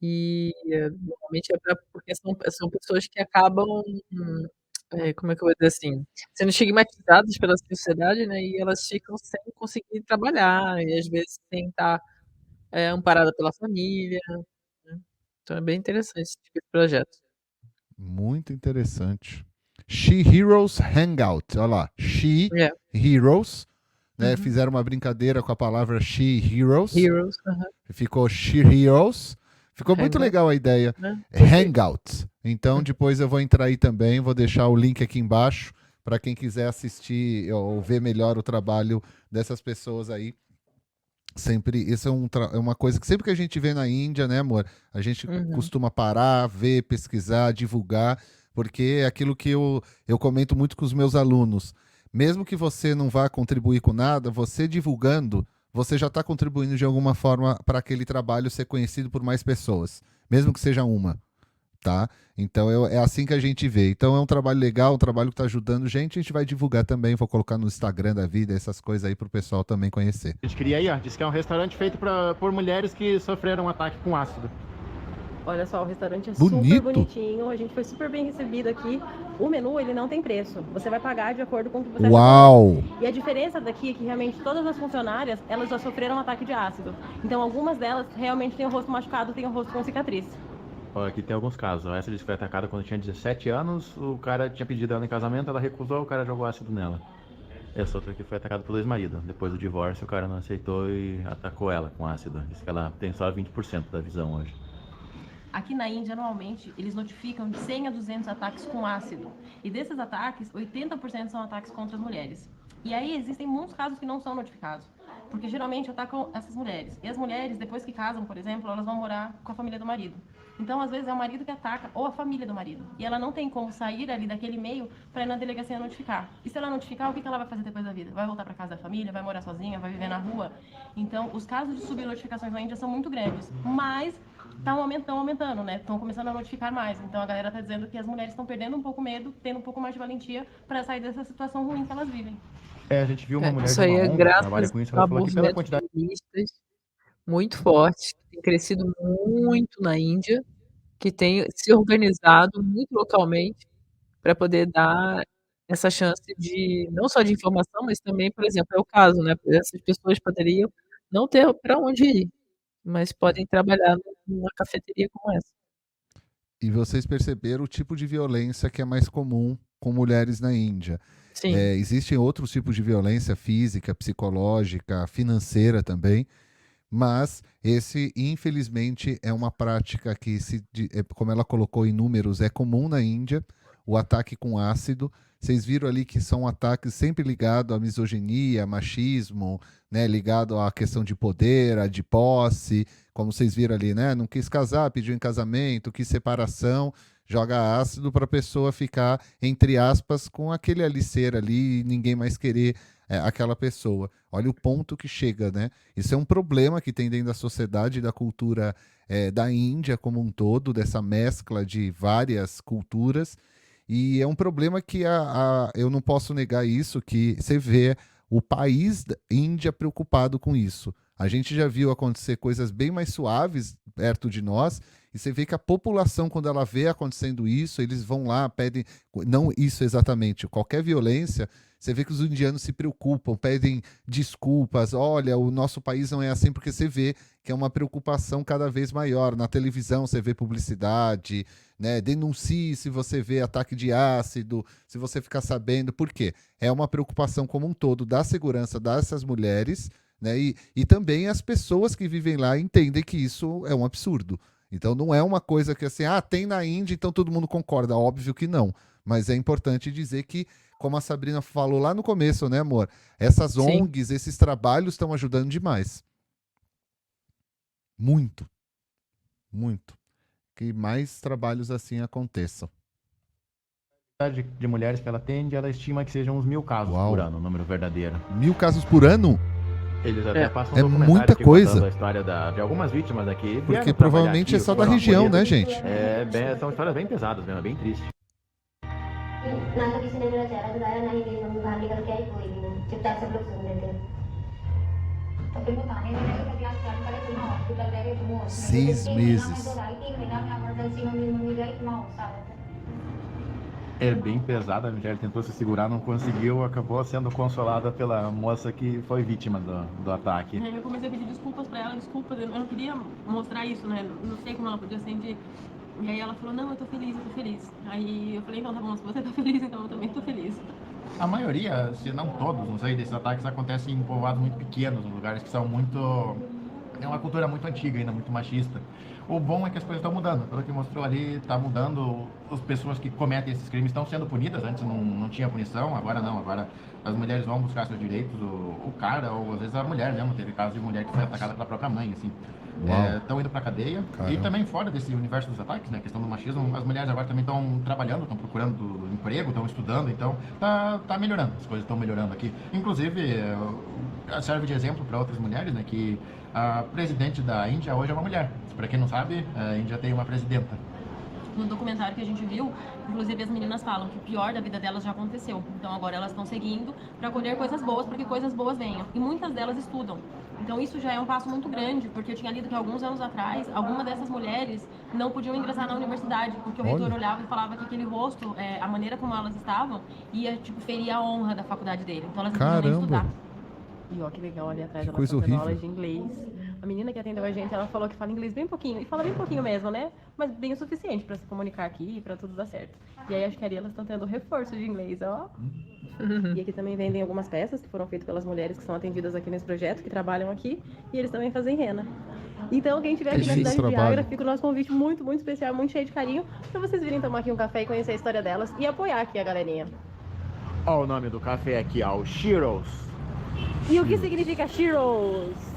B: E normalmente porque são pessoas que acabam, como é que eu vou dizer assim, sendo estigmatizadas pela sociedade, né? E elas ficam sem conseguir trabalhar, e às vezes sem estar amparada pela família, né? Então é bem interessante esse tipo de projeto.
A: Muito interessante. She Heroes Hangout. Olha lá. She
B: É.
A: Heroes. Né?
B: Uhum.
A: Fizeram uma brincadeira com a palavra She Heroes.
B: Heroes, aham.
A: Ficou She Heroes. Ficou muito
B: Hangout.
A: legal a ideia.
B: Né?
A: Hangout. Então depois eu vou entrar aí também. Vou deixar o link aqui embaixo para quem quiser assistir ou ver melhor o trabalho dessas pessoas aí. Sempre, isso é uma coisa que sempre que a gente vê na Índia, né, amor? A gente costuma parar, ver, pesquisar, divulgar, porque é aquilo que eu comento muito com os meus alunos. Mesmo que você não vá contribuir com nada, você divulgando, você já está contribuindo de alguma forma para aquele trabalho ser conhecido por mais pessoas, mesmo que seja uma, tá? Então é assim que a gente vê. Então é um trabalho legal, um trabalho que está ajudando gente, a gente vai divulgar também, vou colocar no Instagram da vida, essas coisas aí para o pessoal também conhecer.
C: A gente queria ir, ó. Disse que é um restaurante feito por mulheres que sofreram um ataque com ácido.
D: Olha só, o restaurante é
A: Bonito.
D: super bonitinho, a gente foi super bem recebido aqui. O menu, ele não tem preço, você vai pagar de acordo com o que você acha
A: Uau!
D: correto. E a diferença daqui é que realmente todas as funcionárias, elas já sofreram um ataque de ácido. Então algumas delas realmente têm o rosto machucado, têm o rosto com cicatriz.
C: Ó, aqui tem alguns casos. Essa disse que foi atacada quando tinha 17 anos, o cara tinha pedido ela em casamento, ela recusou, o cara jogou ácido nela. Essa outra aqui foi atacada pelo ex-marido. Depois do divórcio, o cara não aceitou e atacou ela com ácido. Diz que ela tem só 20% da visão hoje.
D: Aqui na Índia, anualmente, eles notificam de 100 a 200 ataques com ácido. E desses ataques, 80% são ataques contra as mulheres. E aí existem muitos casos que não são notificados, porque geralmente atacam essas mulheres. E as mulheres, depois que casam, por exemplo, elas vão morar com a família do marido. Então, às vezes, é o marido que ataca ou a família do marido. E ela não tem como sair ali daquele meio para ir na delegacia notificar. E se ela notificar, o que ela vai fazer depois da vida? Vai voltar para casa da família, vai morar sozinha, vai viver na rua? Então, os casos de subnotificações na Índia são muito grandes. Mas estão aumentando, né? Estão começando a notificar mais. Então, a galera está dizendo que as mulheres estão perdendo um pouco medo, tendo um pouco mais de valentia para sair dessa situação ruim que elas vivem.
C: A gente viu uma mulher
B: Isso
C: de
B: aí
C: uma
B: é
C: ONG que
B: graças
C: trabalha com isso,
B: a
C: ela falou que pela
B: movimentos
C: quantidade...
B: feministas muito fortes, que tem crescido muito na Índia, que tem se organizado muito localmente para poder dar essa chance de não só de informação, mas também, por exemplo, é o caso, né? Essas pessoas poderiam não ter para onde ir, mas podem trabalhar numa cafeteria como essa.
A: E vocês perceberam o tipo de violência que é mais comum com mulheres na Índia.
B: Sim.
A: Existem outros tipos de violência física, psicológica, financeira também, mas esse, infelizmente, é uma prática que, como ela colocou em números, é comum na Índia, o ataque com ácido. Vocês viram ali que são ataques sempre ligados à misoginia, machismo, né, ligado à questão de poder, de posse, como vocês viram ali, né? Não quis casar, pediu em casamento, quis separação. joga ácido para a pessoa ficar, entre aspas, com aquele alicerce ali e ninguém mais querer aquela pessoa. Olha o ponto que chega, né? Isso é um problema que tem dentro da sociedade e da cultura da Índia como um todo, dessa mescla de várias culturas. E é um problema que eu não posso negar isso, que você vê o país da Índia preocupado com isso. A gente já viu acontecer coisas bem mais suaves perto de nós, e você vê que a população, quando ela vê acontecendo isso, eles vão lá, pedem, não isso exatamente, qualquer violência, você vê que os indianos se preocupam, pedem desculpas, olha, o nosso país não é assim, porque você vê que é uma preocupação cada vez maior. Na televisão você vê publicidade, né? Denuncie se você vê ataque de ácido, se você ficar sabendo, por quê? É uma preocupação como um todo da segurança dessas mulheres, né? E também as pessoas que vivem lá entendem que isso é um absurdo. Então não é uma coisa que assim, tem na Índia, então todo mundo concorda. Óbvio que não. Mas é importante dizer que, como a Sabrina falou lá no começo, né, amor? Essas
B: Sim.
A: ONGs, esses trabalhos estão ajudando demais. Muito. Muito. Que mais trabalhos assim aconteçam.
C: A quantidade de mulheres que ela atende, ela estima que sejam uns 1.000 casos
A: Uau.
C: por ano, o número verdadeiro.
A: 1.000 casos por ano?
C: Eles até passam
A: É
C: documentário
A: muita
C: aqui
A: coisa.
C: contando a história de algumas vítimas aqui.
A: Porque provavelmente é só da região, né, gente?
C: São histórias bem pesadas mesmo, é bem triste.
E: ना तो किसी ने मेरा चेहरा दिखाया ना ही कहीं बाहर निकल के आई कोई भी नहीं चुपचाप सब लोग सुन लेते तो फिर वो थाने में गए तो क्लास स्टार्ट करे तो मैं हॉस्पिटल गए तो वो
A: 6 meses.
E: तो आई 3 महीना में इमरजेंसी में मम्मी गई तो मैं होश
C: É bem pesada, a mulher tentou se segurar, não conseguiu, acabou sendo consolada pela moça que foi vítima do ataque.
D: Eu comecei a pedir desculpas pra ela, desculpas, eu não queria mostrar isso, né? Não sei como ela podia sentir. E aí ela falou, não, eu tô feliz, eu tô feliz. Aí eu falei, então tá bom, se você tá feliz, então eu também tô feliz.
C: A maioria, se não todos, não sei, desses ataques acontecem em povoados muito pequenos, em lugares que são muito... É uma cultura muito antiga ainda, muito machista. O bom é que as coisas estão mudando. Pelo que mostrou ali, está mudando. As pessoas que cometem esses crimes estão sendo punidas. Antes não tinha punição, agora não. Agora as mulheres vão buscar seus direitos. O cara, ou às vezes a mulher mesmo. Teve caso de mulher que foi atacada pela própria mãe, assim. Estão indo para cadeia.
A: Caramba.
C: E também fora desse universo dos ataques, né? A questão do machismo, as mulheres agora também estão trabalhando, estão procurando emprego, estão estudando. Então tá melhorando. As coisas estão melhorando aqui. Inclusive, serve de exemplo para outras mulheres, né? Que a presidente da Índia hoje é uma mulher. Para quem não sabe, a Índia tem uma presidenta.
D: No documentário que a gente viu, inclusive as meninas falam que o pior da vida delas já aconteceu. Então agora elas estão seguindo para colher coisas boas, para que coisas boas venham. E muitas delas estudam. Então isso já é um passo muito grande, porque eu tinha lido que alguns anos atrás, alguma dessas mulheres não podiam ingressar na universidade, porque o reitor olhava e falava que aquele rosto, a maneira como elas estavam, ia ferir a honra da faculdade dele. Então elas não podiam nem estudar.
F: E ó, que legal ali atrás, ela
A: coisa
F: tá tendo
A: horrível.
F: aulas de inglês. A menina que atendeu a gente, ela falou que fala inglês bem pouquinho. E fala bem pouquinho mesmo, né? Mas bem o suficiente pra se comunicar aqui e pra tudo dar certo. E aí acho que ali elas estão tendo reforço de inglês, ó. E aqui também vendem algumas peças que foram feitas pelas mulheres que são atendidas aqui nesse projeto, que trabalham aqui. E eles também fazem rena. Então, quem estiver aqui na
A: difícil
F: cidade de
A: trabalho.
F: Agra, fica o nosso convite muito, muito especial, muito cheio de carinho, pra vocês virem tomar aqui um café e conhecer a história delas e apoiar aqui a galerinha.
C: Ó, o nome do café aqui, ó, o Shiros.
F: E o que significa Shiros?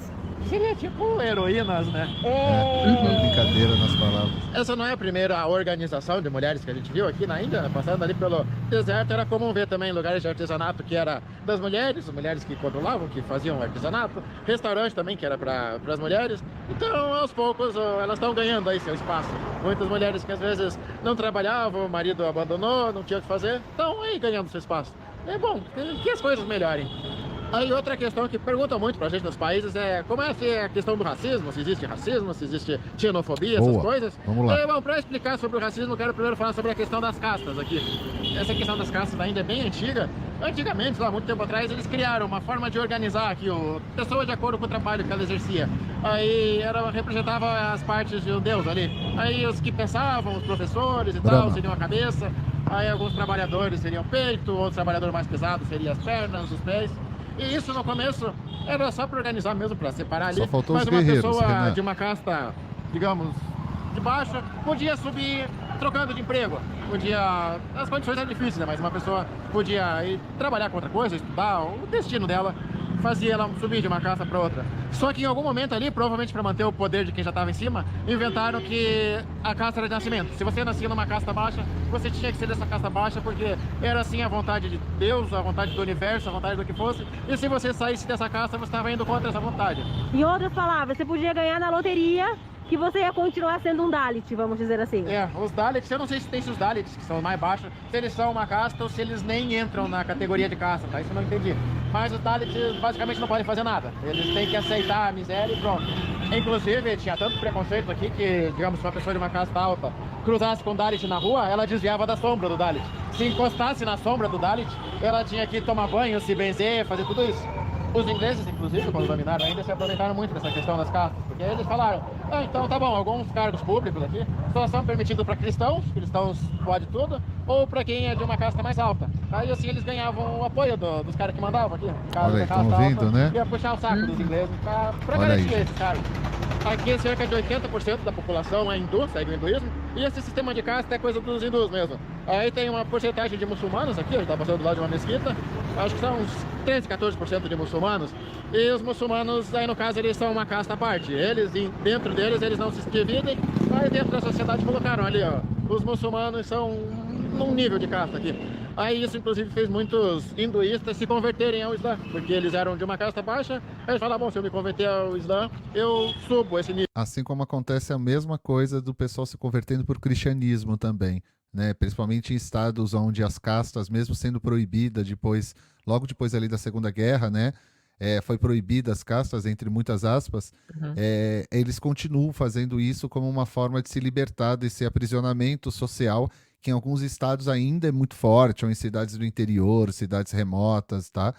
C: Seria tipo heroínas, né?
A: Brincadeira nas palavras.
C: Essa não é a primeira organização de mulheres que a gente viu aqui na Índia, passando ali pelo deserto. Era comum ver também lugares de artesanato que era das mulheres, as mulheres que controlavam, que faziam artesanato, restaurante também que era para as mulheres. Então, aos poucos, elas estão ganhando aí seu espaço. Muitas mulheres que às vezes não trabalhavam, o marido abandonou, não tinha o que fazer, estão aí ganhando seu espaço. É bom que as coisas melhorem. Aí outra questão que perguntam muito pra gente nos países é como é a questão do racismo, se existe racismo, se existe xenofobia, essas
A: Boa.
C: coisas.
A: Vamos lá.
C: Bom, pra explicar sobre o racismo, eu quero primeiro falar sobre a questão das castas aqui. Essa questão das castas ainda é bem antiga. Antigamente, lá muito tempo atrás, eles criaram uma forma de organizar aqui a pessoa de acordo com o trabalho que ela exercia. Aí representava as partes de um deus ali. Aí os que pensavam, os professores e tal, seriam a cabeça. Aí alguns trabalhadores seriam o peito, outros trabalhadores mais pesados seriam as pernas, os pés. E isso no começo era só para organizar mesmo, para separar ali.
A: Só faltou
C: mas
A: os
C: uma
A: guerreiros,
C: pessoa
A: Renan.
C: de uma casta, digamos, de baixa, podia subir trocando de emprego. Podia... As condições eram difíceis, né? Mas uma pessoa podia ir trabalhar com outra coisa, estudar, o destino dela fazia ela subir de uma casta para outra. Só que em algum momento ali, provavelmente para manter o poder de quem já estava em cima, inventaram que a casta era de nascimento. Se você nascia numa casta baixa, você tinha que ser dessa casta baixa, porque era assim a vontade de Deus, a vontade do universo, a vontade do que fosse. E se você saísse dessa casta, você estava indo contra essa vontade.
D: Em outras palavras, você podia ganhar na loteria que você ia continuar sendo um Dalit, vamos dizer assim.
C: É, os Dalits, eu não sei se tem os Dalits, que são mais baixos, se eles são uma casta ou se eles nem entram na categoria de casta, tá? Isso eu não entendi. Mas os Dalits basicamente não podem fazer nada. Eles têm que aceitar a miséria e pronto. Inclusive, tinha tanto preconceito aqui que, digamos, se uma pessoa de uma casta alta cruzasse com um Dalit na rua, ela desviava da sombra do Dalit. Se encostasse na sombra do Dalit, ela tinha que tomar banho, se benzer, fazer tudo isso. Os ingleses, inclusive, quando dominaram ainda, se aproveitaram muito dessa questão das castas, porque eles falaram, então tá bom, alguns cargos públicos aqui só são permitidos para cristãos pode tudo, ou para quem é de uma casta mais alta. Aí assim eles ganhavam o apoio dos caras que mandavam aqui.
A: Olha aí, estão ouvindo, né?
C: Ia puxar o saco dos ingleses para garantir esses cargos. Aqui cerca de 80% da população é hindu, segue o hinduísmo, e esse sistema de casta é coisa dos hindus mesmo. Aí tem uma porcentagem de muçulmanos aqui, a gente tá passando do lado de uma mesquita, acho que são uns 13, 14% de muçulmanos, e os muçulmanos, aí no caso, eles são uma casta à parte. Eles, dentro deles, eles não se dividem, mas dentro da sociedade colocaram ali, ó, os muçulmanos são num nível de casta aqui. Aí isso, inclusive, fez muitos hinduístas se converterem ao Islã, porque eles eram de uma casta baixa, aí eles falaram, bom, se eu me converter ao Islã, eu subo esse nível.
A: Assim como acontece a mesma coisa do pessoal se convertendo para o cristianismo também, né? Principalmente em estados onde as castas, mesmo sendo proibidas logo depois ali da Segunda Guerra, né? Foi proibida as castas, entre muitas aspas, eles continuam fazendo isso como uma forma de se libertar desse aprisionamento social que em alguns estados ainda é muito forte, ou em cidades do interior, cidades remotas, tá?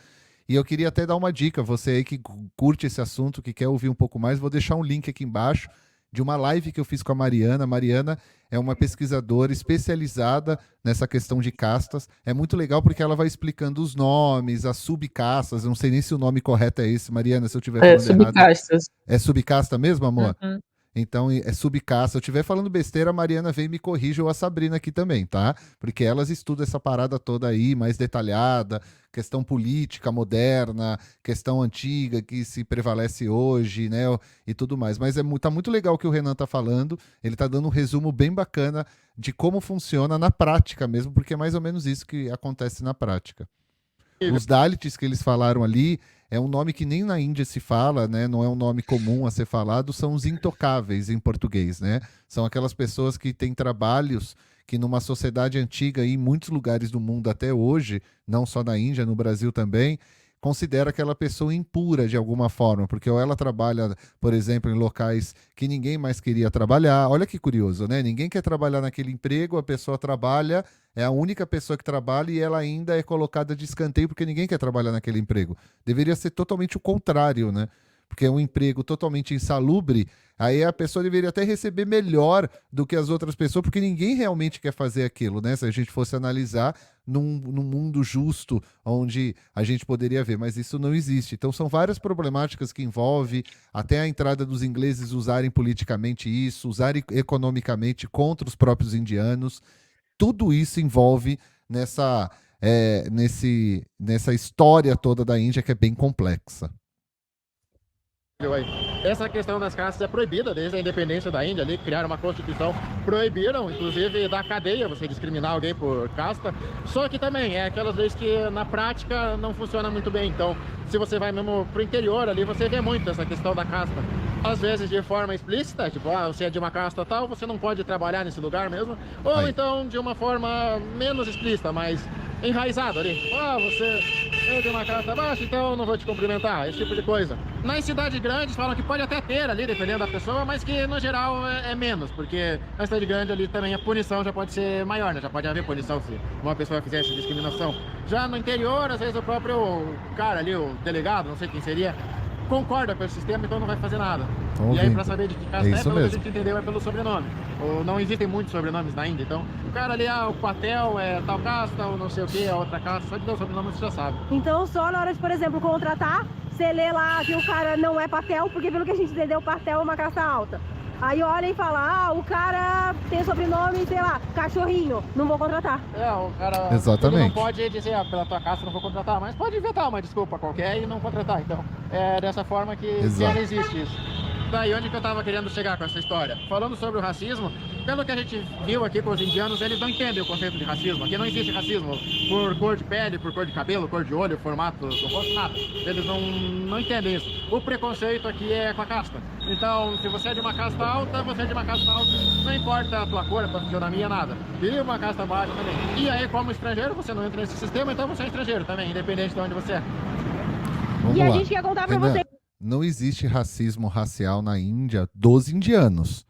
A: E eu queria até dar uma dica, você aí que curte esse assunto, que quer ouvir um pouco mais, vou deixar um link aqui embaixo de uma live que eu fiz com a Mariana. A Mariana é uma pesquisadora especializada nessa questão de castas. É muito legal porque ela vai explicando os nomes, as subcastas. Eu não sei nem se o nome correto é esse, Mariana, se eu estiver falando
B: subcastas.
A: errado. É subcasta mesmo, amor?
B: Uhum.
A: Então, é subcasta. Se eu estiver falando besteira, a Mariana vem e me corrige, ou a Sabrina aqui também, tá? Porque elas estudam essa parada toda aí, mais detalhada, questão política moderna, questão antiga que se prevalece hoje, né? E tudo mais. Mas tá muito legal o que o Renan tá falando. Ele tá dando um resumo bem bacana de como funciona na prática mesmo, porque é mais ou menos isso que acontece na prática. Os Dalits que eles falaram ali é um nome que nem na Índia se fala, né? Não é um nome comum a ser falado, são os intocáveis em português, né? São aquelas pessoas que têm trabalhos que numa sociedade antiga e em muitos lugares do mundo até hoje, não só na Índia, no Brasil também, considera aquela pessoa impura de alguma forma, porque ou ela trabalha, por exemplo, em locais que ninguém mais queria trabalhar. Olha que curioso, né? Ninguém quer trabalhar naquele emprego, a pessoa trabalha, é a única pessoa que trabalha e ela ainda é colocada de escanteio porque ninguém quer trabalhar naquele emprego. Deveria ser totalmente o contrário, né? Porque é um emprego totalmente insalubre, aí a pessoa deveria até receber melhor do que as outras pessoas, porque ninguém realmente quer fazer aquilo, né? Se a gente fosse analisar num mundo justo, onde a gente poderia ver, mas isso não existe. Então são várias problemáticas que envolvem até a entrada dos ingleses usarem politicamente isso, usarem economicamente contra os próprios indianos. Tudo isso envolve nessa história toda da Índia, que é bem complexa.
C: Essa questão das castas é proibida desde a independência da Índia, ali criaram uma constituição, proibiram inclusive da cadeia você discriminar alguém por casta, só que também é aquelas leis que na prática não funciona muito bem. Então se você vai mesmo pro interior ali, você vê muito essa questão da casta, às vezes de forma explícita, tipo, você é de uma casta tal, você não pode trabalhar nesse lugar mesmo, ou então de uma forma menos explícita, mas enraizado ali, você é de uma casta baixa, então não vou te cumprimentar, esse tipo de coisa. Nas cidades grandes falam que pode até ter ali, dependendo da pessoa, mas que no geral é menos, porque na cidade grande ali também a punição já pode ser maior, né? Já pode haver punição se uma pessoa fizesse discriminação. Já no interior, às vezes o próprio cara ali, o delegado, não sei quem seria, concorda com esse sistema, então não vai fazer nada. E aí, pra saber de que casta pelo que a gente entendeu, é pelo sobrenome. Ou não existem muitos sobrenomes na Índia, então o cara ali, o Patel é tal casta, ou não sei o que, é outra casta, só de dar o sobrenome você já sabe.
D: Então só na hora de, por exemplo, contratar, você lê lá que o cara não é Patel, porque pelo que a gente entendeu, Patel é uma casta alta. Aí olha e fala, o cara tem sobrenome, sei lá, cachorrinho, não vou contratar.
C: O cara ele
A: Exatamente.
C: não pode dizer, pela tua caça não vou contratar, mas pode inventar uma desculpa qualquer e não contratar. Então, é dessa forma que
A: Exato.
C: não existe isso. Daí onde que eu tava querendo chegar com essa história? Falando sobre o racismo, pelo que a gente viu aqui com os indianos, eles não entendem o conceito de racismo. Aqui não existe racismo por cor de pele, por cor de cabelo, cor de olho, formato do rosto, nada. Eles não entendem isso. O preconceito aqui é com a casta. Então, se você é de uma casta alta, você é de uma casta alta. Não importa a tua cor, a tua fisionomia, nada. E uma casta baixa também. E aí, como estrangeiro, você não entra nesse sistema, então você é estrangeiro também, independente de onde você é.
A: Vamos
D: E a
A: lá.
D: gente quer contar pra
A: Renan,
D: você.
A: não existe racismo racial na Índia dos indianos,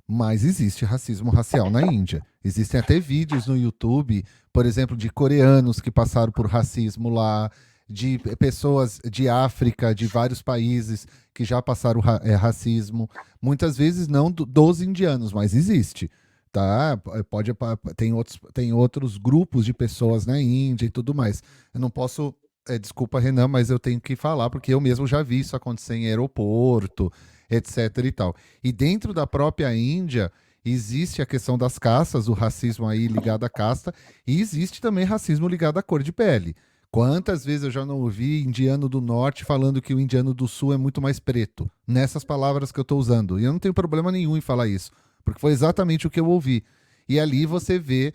A: mas existe racismo racial na Índia. Existem até vídeos no YouTube, por exemplo, de coreanos que passaram por racismo lá, de pessoas de África, de vários países que já passaram racismo. Muitas vezes não dos indianos, mas existe. Tá? Tem outros grupos de pessoas na Índia e tudo mais. Eu não posso. Desculpa, Renan, mas eu tenho que falar, porque eu mesmo já vi isso acontecer em aeroporto, etc. e tal. E dentro da própria Índia, existe a questão das castas, o racismo aí ligado à casta, e existe também racismo ligado à cor de pele. Quantas vezes eu já não ouvi indiano do norte falando que o indiano do sul é muito mais preto, nessas palavras que eu estou usando. E eu não tenho problema nenhum em falar isso, porque foi exatamente o que eu ouvi. E ali você vê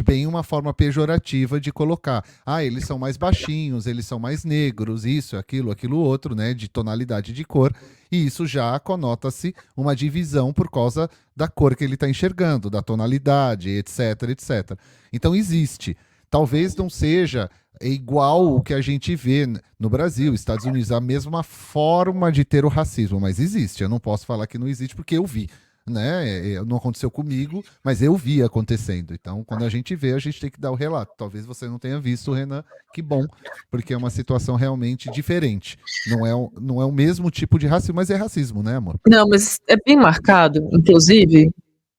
A: bem uma forma pejorativa de colocar. Eles são mais baixinhos, eles são mais negros, isso, aquilo outro, né? De tonalidade de cor. E isso já conota-se uma divisão por causa da cor que ele está enxergando, da tonalidade, etc, etc. Então existe. Talvez não seja igual o que a gente vê no Brasil, Estados Unidos, a mesma forma de ter o racismo, mas existe. Eu não posso falar que não existe porque eu vi. Né? Não aconteceu comigo, mas eu vi acontecendo. Então, quando a gente vê, a gente tem que dar o relato. Talvez você não tenha visto, Renan, que bom, porque é uma situação realmente diferente. Não é o mesmo tipo de racismo, mas é racismo, né, amor?
B: Não, mas é bem marcado, inclusive,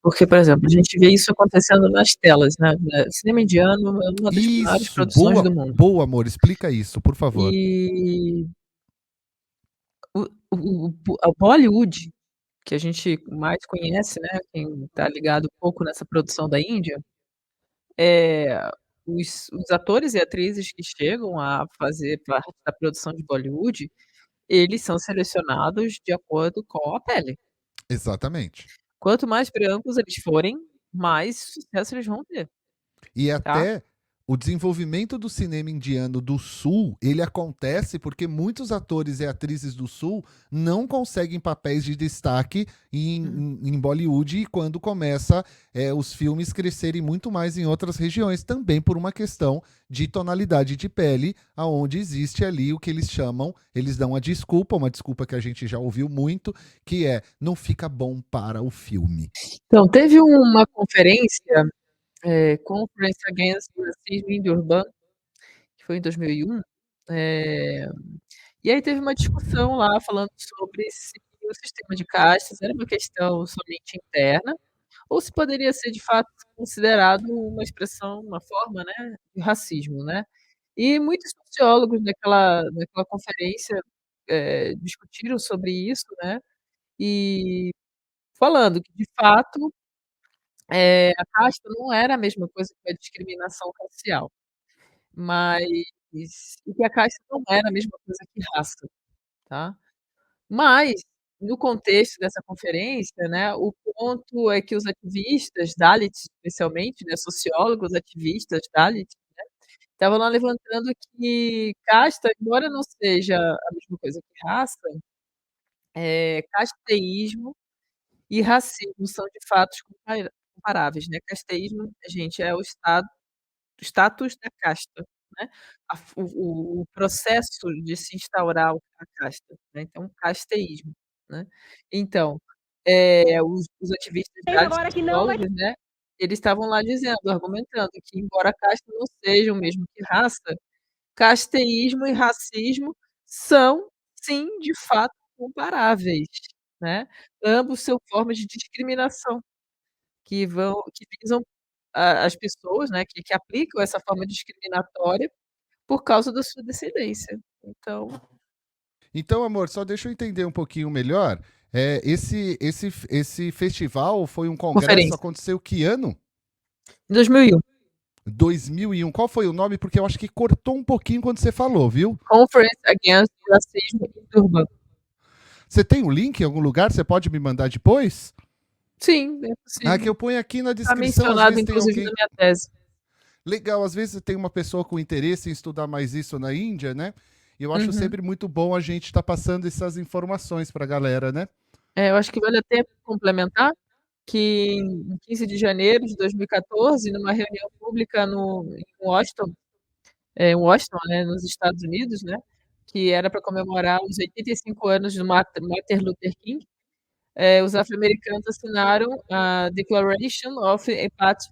B: porque, por exemplo, a gente vê isso acontecendo nas telas, né? Cinema indiano é uma das maiores produções do mundo.
A: Boa, amor, explica isso, por favor.
B: E o Bollywood, que a gente mais conhece, né? Quem está ligado um pouco nessa produção da Índia, os atores e atrizes que chegam a fazer parte da produção de Bollywood, eles são selecionados de acordo com a pele.
A: Exatamente.
B: Quanto mais brancos eles forem, mais sucesso eles vão ter.
A: E até o desenvolvimento do cinema indiano do Sul, ele acontece porque muitos atores e atrizes do Sul não conseguem papéis de destaque em Bollywood, e quando começa os filmes crescerem muito mais em outras regiões, também por uma questão de tonalidade de pele, aonde existe ali o que eles chamam, eles dão uma desculpa que a gente já ouviu muito, que é não fica bom para o filme.
B: Então, teve uma conferência, Conference Against Racism in Durban, que foi em 2001, e aí teve uma discussão lá falando sobre se o sistema de castas era uma questão somente interna, ou se poderia ser de fato considerado uma expressão, uma forma, né, de racismo, né? E muitos sociólogos naquela conferência discutiram sobre isso, né? E falando que de fato a casta não era a mesma coisa que a discriminação racial, mas e que a casta não era a mesma coisa que raça, tá? Mas, no contexto dessa conferência, né, o ponto é que os ativistas Dalits, especialmente, né, sociólogos ativistas Dalits, né, estavam lá levantando que casta, embora não seja a mesma coisa que raça, casteísmo e racismo são de fato comparáveis, né. Casteísmo, gente, é o status da casta, né, o processo de se instaurar a casta, né, então casteísmo, né. Então, os ativistas
D: Agora que não vai-
B: sociólogos, né, eles estavam lá dizendo, argumentando que embora a casta não seja o mesmo que raça, casteísmo e racismo são, sim, de fato comparáveis, né. Ambos são formas de discriminação que visam as pessoas, né, que aplicam essa forma discriminatória por causa da sua descendência. Então,
A: Então, amor, só deixa eu entender um pouquinho melhor. Esse festival foi um congresso,
B: Conferência.
A: aconteceu que ano?
B: Em 2001.
A: 2001. Qual foi o nome? Porque eu acho que cortou um pouquinho quando você falou, viu?
B: Conference Against Racism in Durban.
A: Você tem o link em algum lugar? Você pode me mandar depois?
B: Sim, é possível.
A: Que eu ponho aqui na
B: Está
A: descrição. Às
B: mencionado,
A: vezes tem
B: inclusive,
A: alguém...
B: na minha tese.
A: Legal, às vezes tem uma pessoa com interesse em estudar mais isso na Índia, né? E eu acho sempre muito bom a gente estar passando essas informações para a galera, né?
B: Eu acho que vale até complementar que em 15 de janeiro de 2014, numa reunião pública em Washington, né, nos Estados Unidos, né, que era para comemorar os 85 anos do Martin Luther King, os afro-americanos assinaram a Declaration of Empathy,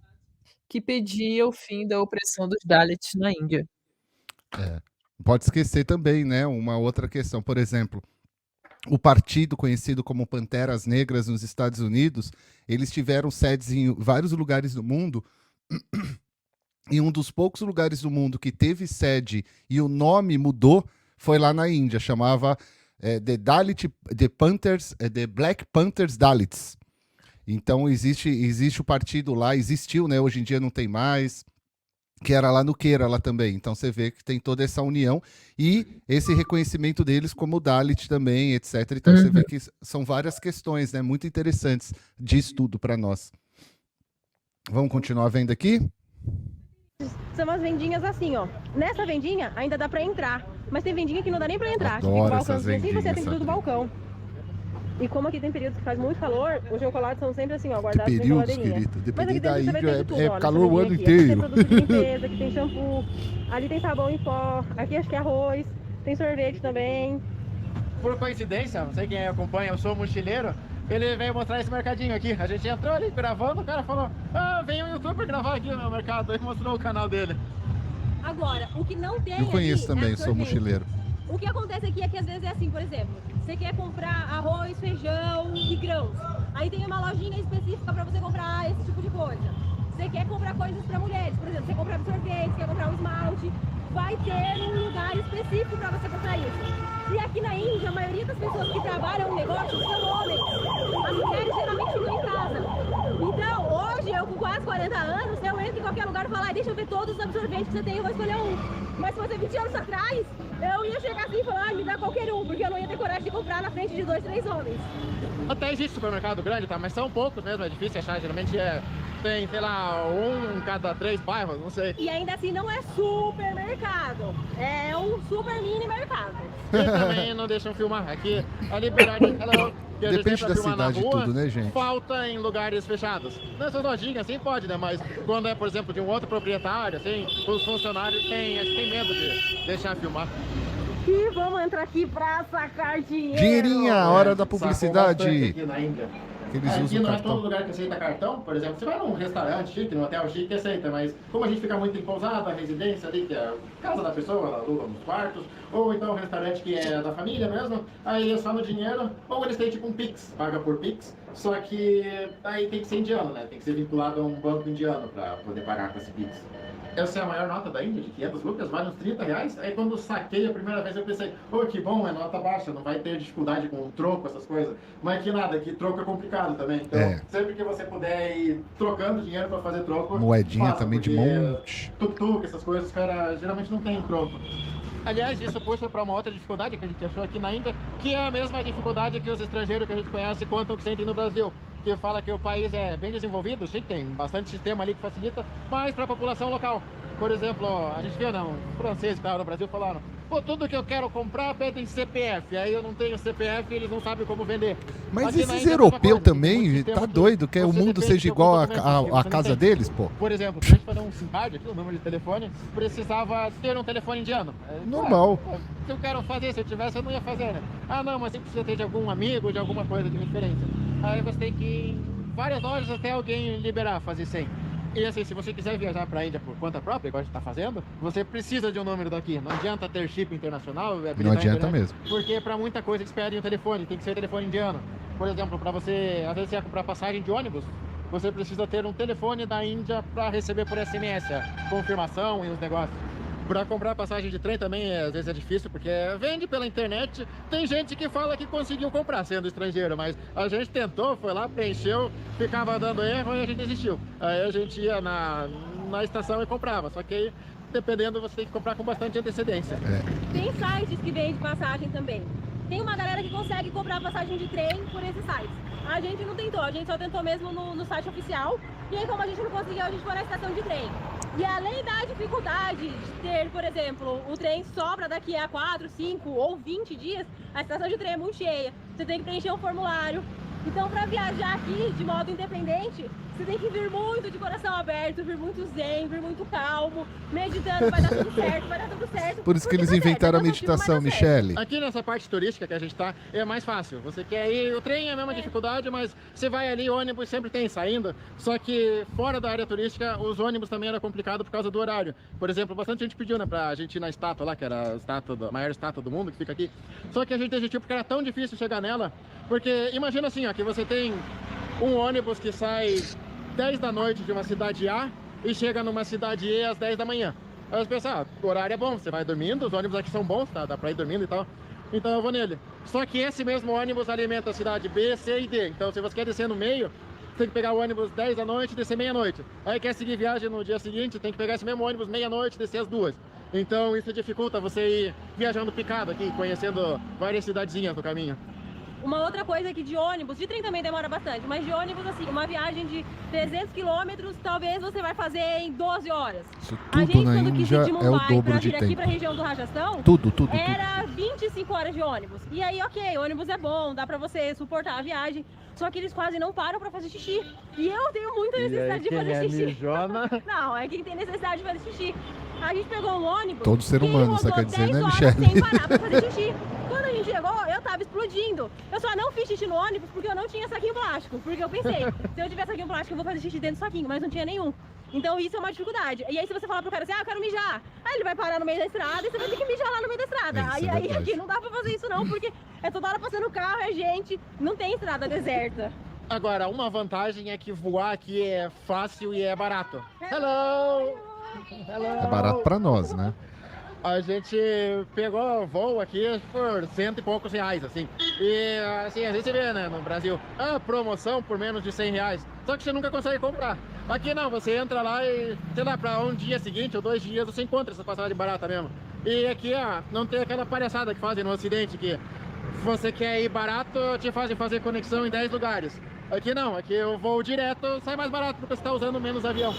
B: que pedia o fim da opressão dos Dalits na Índia.
A: Pode esquecer também, né? Uma outra questão, por exemplo, o partido conhecido como Panteras Negras nos Estados Unidos, eles tiveram sedes em vários lugares do mundo. E um dos poucos lugares do mundo que teve sede e o nome mudou foi lá na Índia, chamava The Black Panthers Dalits. Então existe o partido lá, existiu, né? Hoje em dia não tem mais, que era lá no Kerala também. Então você vê que tem toda essa união e esse reconhecimento deles como Dalit também, etc. Então você vê que são várias questões, né, muito interessantes de estudo para nós. Vamos continuar vendo aqui?
D: São umas vendinhas assim, ó. Nessa vendinha ainda dá pra entrar, mas tem vendinha que não dá nem pra entrar.
A: Adoro
D: Que fica o
A: essas
D: balcãozinho assim, você
A: vendinhas,
D: tem tudo do balcão. E como aqui tem períodos que faz muito calor, os chocolates são sempre assim, ó,
A: Que
D: guardados na
A: períodos,
D: geladeirinha.
A: querido?
D: Mas
A: Dependendo
D: aqui
A: da
D: dentro você vai
A: Índia,
D: ter de tudo, ó,
A: é
D: nessa
A: calor o
D: vendinha
A: ano
D: aqui. Aqui
A: inteiro.
D: tem produto de limpeza, aqui tem shampoo, ali tem sabão em pó, aqui acho que é arroz, tem sorvete também.
C: Por coincidência, não sei quem acompanha, eu sou mochileiro, ele veio mostrar esse mercadinho aqui. A gente entrou ali gravando, o cara falou: vem um youtuber gravar aqui no meu mercado. Aí mostrou o canal dele.
D: Agora, o que não tem
A: Eu conheço
D: aqui
A: também,
D: é
A: sou
D: sorvete.
A: mochileiro.
D: O que acontece aqui é que às vezes é assim, por exemplo, você quer comprar arroz, feijão e grãos. Aí tem uma lojinha específica para você comprar esse tipo de coisa. Você quer comprar coisas para mulheres, por exemplo, você quer comprar sorvete, quer comprar um esmalte, vai ter um lugar específico para você comprar isso. E aqui na Índia, a maioria das pessoas que trabalham no negócio são homens. As mulheres geralmente ficam em casa. Então, hoje, eu com quase 40 anos, eu entro em qualquer lugar e falo: deixa eu ver todos os absorventes que você tem, eu vou escolher um. Mas se fosse 20 anos atrás, eu ia chegar assim e falar: me dá qualquer um, porque eu não ia ter coragem de comprar na frente de 2, 3 homens.
C: Até existe supermercado grande, tá? Mas são poucos mesmo, é difícil achar. Geralmente tem, sei lá, um em cada 3 bairros, não sei.
D: E ainda assim não é supermercado, é um super mini mercado.
C: E também não deixam filmar. Aqui a liberdade que a gente tem
A: Depende
C: pra
A: da
C: filmar
A: cidade
C: na rua,
A: tudo, né, gente?
C: falta em lugares fechados. Nessas lojinhas assim pode, né? Mas quando é, por exemplo, de um outro proprietário, assim, os funcionários têm medo de deixar filmar.
D: E vamos entrar aqui pra sacar dinheiro.
A: Dinheirinha, hora da
C: Sacou
A: publicidade.
C: bastante aqui na Índia.
A: Que eles
C: Aqui
A: usam
C: não é
A: cartão.
C: todo lugar que aceita cartão, por exemplo, você vai num restaurante chique, num hotel chique, aceita, mas como a gente fica muito em pousada, residência ali, que é a casa da pessoa, ela aluga nos quartos, ou então um restaurante que é da família mesmo, aí é só no dinheiro, ou eles têm tipo um Pix, paga por Pix, só que aí tem que ser indiano, né? Tem que ser vinculado a um banco indiano para poder pagar com esse Pix. Essa é a maior nota da Índia, de 500 lucas, vale uns 30 reais. Aí quando saquei a primeira vez eu pensei: que bom, é nota baixa, não vai ter dificuldade com troco, essas coisas. Mas que nada, que troco é complicado também. Então, sempre que você puder ir trocando dinheiro para fazer troco,
A: Moedinha
C: faça,
A: também de
C: porque
A: monte.
C: Tuk-tuk, essas coisas, os caras geralmente não tem troco. Aliás, isso puxa para uma outra dificuldade que a gente achou aqui na Índia, que é a mesma dificuldade que os estrangeiros que a gente conhece contam que sentem no Brasil. Que fala que o país é bem desenvolvido, sim, tem bastante sistema ali que facilita, mas para a população local. Por exemplo, a gente viu, os franceses que estavam no Brasil falaram: tudo que eu quero comprar pedem CPF, aí eu não tenho CPF e eles não sabem como vender.
A: Mas
C: Aqui na
A: esses
C: Índia é a mesma
A: europeus
C: coisa, tem
A: também,
C: muito sistema
A: tá
C: que
A: doido, que o
C: você
A: mundo
C: depende
A: seja
C: de algum
A: igual
C: documento que
A: a
C: você não
A: casa
C: tem.
A: deles, pô.
C: Por exemplo, pra gente fazer um SIM card aqui, o número de telefone, precisava ter um telefone indiano.
A: Normal.
C: Se eu quero fazer, se eu tivesse, eu não ia fazer, né? Não, mas você precisa ter de algum amigo, de alguma coisa de referência. Aí você tem que ir em várias lojas até alguém liberar, fazer 100. E assim, se você quiser viajar para a Índia por conta própria, igual a gente está fazendo, você precisa de um número daqui. Não adianta ter chip internacional.
A: Não adianta mesmo.
C: Porque para muita coisa eles pedem um telefone, tem que ser telefone indiano. Por exemplo, para você, às vezes você vai comprar passagem de ônibus, você precisa ter um telefone da Índia para receber por SMS a confirmação e os negócios. Pra comprar passagem de trem também, às vezes é difícil, porque vende pela internet. Tem gente que fala que conseguiu comprar sendo estrangeiro, mas a gente tentou, foi lá, preencheu, ficava dando erro e a gente desistiu. Aí a gente ia na estação e comprava, só que aí, dependendo, você tem que comprar com bastante antecedência.
D: Tem sites que vendem passagem também. Tem uma galera que consegue comprar passagem de trem por esses sites. A gente não tentou, a gente só tentou mesmo no site oficial. E aí, como a gente não conseguiu, a gente foi na estação de trem. E além da dificuldade de ter, por exemplo, o trem sobra daqui a 4, 5 ou 20 dias, a estação de trem é muito cheia. Você tem que preencher um formulário. Então, para viajar aqui de modo independente, você tem que vir muito de coração aberto, vir muito zen, vir muito calmo, meditando, vai dar tudo certo, vai dar tudo certo.
A: Por isso que
D: Porque
A: eles
D: tá certo,
A: inventaram a
D: é cansativo, mas
A: meditação,
D: dá certo.
A: Michele.
C: Aqui nessa parte turística que a gente tá, é mais fácil. Você quer ir, o trem é a mesma dificuldade, mas você vai ali, ônibus sempre tem saindo. Só que fora da área turística, os ônibus também era complicado por causa do horário. Por exemplo, bastante gente pediu, né, pra gente ir na estátua lá, que era a maior estátua do mundo, que fica aqui. Só que a gente desistiu porque era tão difícil chegar nela. Porque imagina assim, ó, que você tem um ônibus que sai 10 da noite de uma cidade A e chega numa cidade E às 10 da manhã. Aí você pensa, o horário é bom, você vai dormindo, os ônibus aqui são bons, tá? Dá pra ir dormindo e tal. Então eu vou nele. Só que esse mesmo ônibus alimenta a cidade B, C e D. Então se você quer descer no meio, você tem que pegar o ônibus 10 da noite e descer meia-noite. Aí quer seguir viagem no dia seguinte, tem que pegar esse mesmo ônibus meia-noite e descer às 2. Então isso dificulta você ir viajando picado aqui, conhecendo várias cidadezinhas no caminho.
D: Uma outra coisa é que de ônibus, de trem também demora bastante, mas de ônibus, assim, uma viagem de 300 quilômetros, talvez você vai fazer em 12 horas.
A: Isso
D: A
A: tudo
D: gente,
A: na
D: quando quis ir
A: Índia
D: de
A: é o
D: Mumbai
A: dobro
D: pra
A: de
D: vir aqui pra
A: tempo.
D: região do Rajastão,
A: Tudo.
D: era 25 horas de ônibus. E aí, ok, ônibus é bom, dá pra você suportar a viagem, só que eles quase não param pra fazer xixi. E eu tenho muita necessidade de fazer xixi.
C: mijona?
D: Não, é quem tem necessidade de fazer xixi. A gente pegou um ônibus.
A: Todo ser
D: que ele
A: humano, você
D: rodou
A: quer dizer,
D: 10
A: né,
D: horas
A: Michele?
D: sem parar pra fazer xixi. Quando a gente chegou, eu tava explodindo. Eu só não fiz xixi no ônibus porque eu não tinha saquinho plástico. Porque eu pensei, se eu tiver saquinho plástico, eu vou fazer xixi dentro do saquinho, mas não tinha nenhum. Então isso é uma dificuldade. E aí se você falar pro cara assim, eu quero mijar. Aí ele vai parar no meio da estrada e você vai ter que mijar lá no meio da estrada.
A: Isso
D: Aí,
A: é
D: aí
A: verdade.
D: aqui não dá pra fazer isso não, porque é toda hora passando carro, é gente, não tem estrada deserta.
C: Agora, uma vantagem é que voar aqui é fácil e é barato. Hello! Hello!
A: É barato pra nós, né?
C: A gente pegou voo aqui por R$100 e poucos, assim. E assim, a gente vê, né, no Brasil, promoção por menos de R$100. Só que você nunca consegue comprar. Aqui não, você entra lá e, sei lá, pra um dia seguinte ou 2 dias você encontra essa passagem barata mesmo. E aqui, não tem aquela palhaçada que fazem no Ocidente, que você quer ir barato, te fazem fazer conexão em 10 lugares. Aqui não, aqui eu vou direto, sai mais barato porque você tá usando menos avião.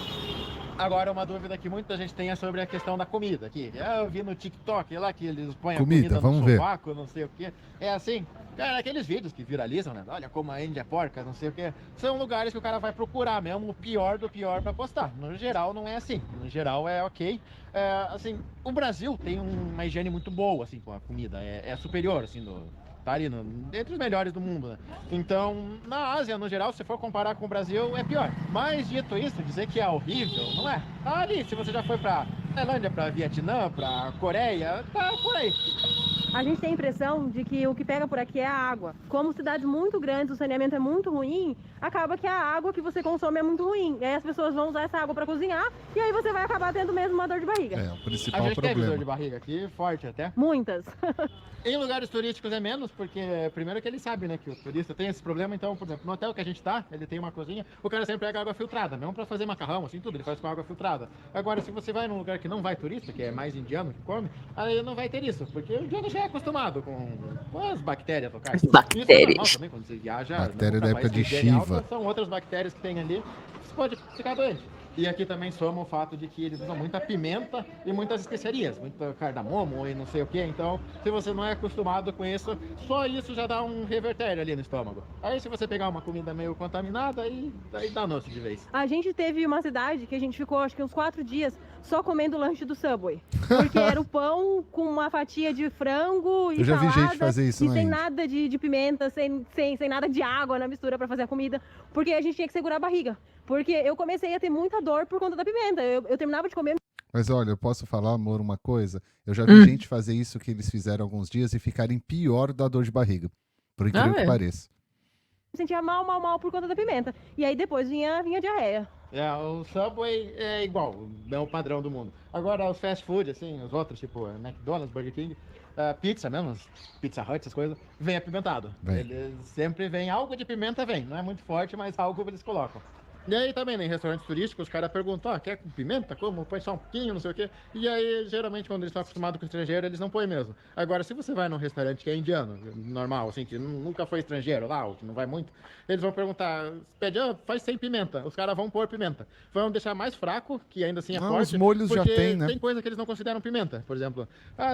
C: Agora, uma dúvida que muita gente tem é sobre a questão da comida aqui. Eu vi no TikTok lá que eles põem
A: Comida,
C: a comida
A: vamos
C: no
A: ver.
C: sovaco, não sei o que. É assim, cara, aqueles vídeos que viralizam, né? Olha como a Índia é porca, não sei o que. São lugares que o cara vai procurar mesmo o pior do pior pra postar. No geral, não é assim. No geral, é ok. Assim, o Brasil tem uma higiene muito boa, assim, com a comida. É superior, assim, tá ali entre os melhores do mundo, né? Então, na Ásia, no geral, se for comparar com o Brasil, é pior. Mas, dito isso, dizer que é horrível, não é? Tá ali, se você já foi pra Tailândia, pra Vietnã, pra Coreia, tá por aí.
D: A gente tem a impressão de que o que pega por aqui é a água. Como cidades muito grandes, o saneamento é muito ruim, acaba que a água que você consome é muito ruim. E aí as pessoas vão usar essa água para cozinhar e aí você vai acabar tendo mesmo uma dor de barriga.
A: É, o
C: A
A: principal
C: gente teve dor de
A: problema.
C: barriga aqui, forte até.
D: Muitas.
C: Em lugares turísticos é menos, porque primeiro que ele sabe, né, que o turista tem esse problema, então, por exemplo, no hotel que a gente tá, ele tem uma cozinha, o cara sempre pega água filtrada, mesmo pra fazer macarrão, assim, tudo, ele faz com água filtrada. Agora, se você vai num lugar que não vai turista, que é mais indiano que come, aí não vai ter isso, porque o indiano já é acostumado com as bactérias locais.
B: As bactérias.
C: Isso é normal também, quando você viaja...
A: Bactéria da
C: num
A: época
C: país
A: de
C: com higiene
A: Shiva.
C: alta, são outras bactérias que tem ali, você pode ficar doente. E aqui também soma o fato de que eles usam muita pimenta e muitas especiarias, muito cardamomo e não sei o que. Então, se você não é acostumado com isso, só isso já dá um revertério ali no estômago. Aí, se você pegar uma comida meio contaminada, aí danou-se de vez.
D: A gente teve uma cidade que a gente ficou acho que uns 4 dias só comendo o lanche do Subway. Porque era o pão com uma fatia de frango e
A: Eu já vi
D: salada,
A: gente fazer isso
D: e
A: na
D: sem
A: Índia.
D: nada de pimenta, sem nada de água na mistura para fazer a comida. Porque a gente tinha que segurar a barriga. Porque eu comecei a ter muita dor por conta da pimenta. Eu terminava de comer.
A: Mas olha, eu posso falar, amor, uma coisa? Eu já vi gente fazer isso que eles fizeram alguns dias e ficarem pior da dor de barriga. Por incrível que
B: é?
A: pareça.
D: Me sentia mal por conta da pimenta. E aí depois vinha diarreia.
C: O Subway é igual, é o padrão do mundo. Agora, os fast food, assim, os outros, tipo McDonald's, Burger King, pizza mesmo, Pizza Hut, essas coisas, vem apimentado.
A: Vem.
C: Eles sempre vem, algo de pimenta vem, não é muito forte, mas algo eles colocam. E aí também, né, em restaurantes turísticos, os caras perguntam, quer com pimenta? Como? Põe só um pouquinho, não sei o quê. E aí, geralmente, quando eles estão acostumados com estrangeiro, eles não põem mesmo. Agora, se você vai num restaurante que é indiano, normal, assim, que nunca foi estrangeiro lá, ou que não vai muito, eles vão perguntar, pede, faz sem pimenta. Os caras vão pôr pimenta. Vão deixar mais fraco, que ainda assim é
A: Os
C: forte,
A: molhos já
C: porque
A: tem, né?
C: tem coisa que eles não consideram pimenta. Por exemplo,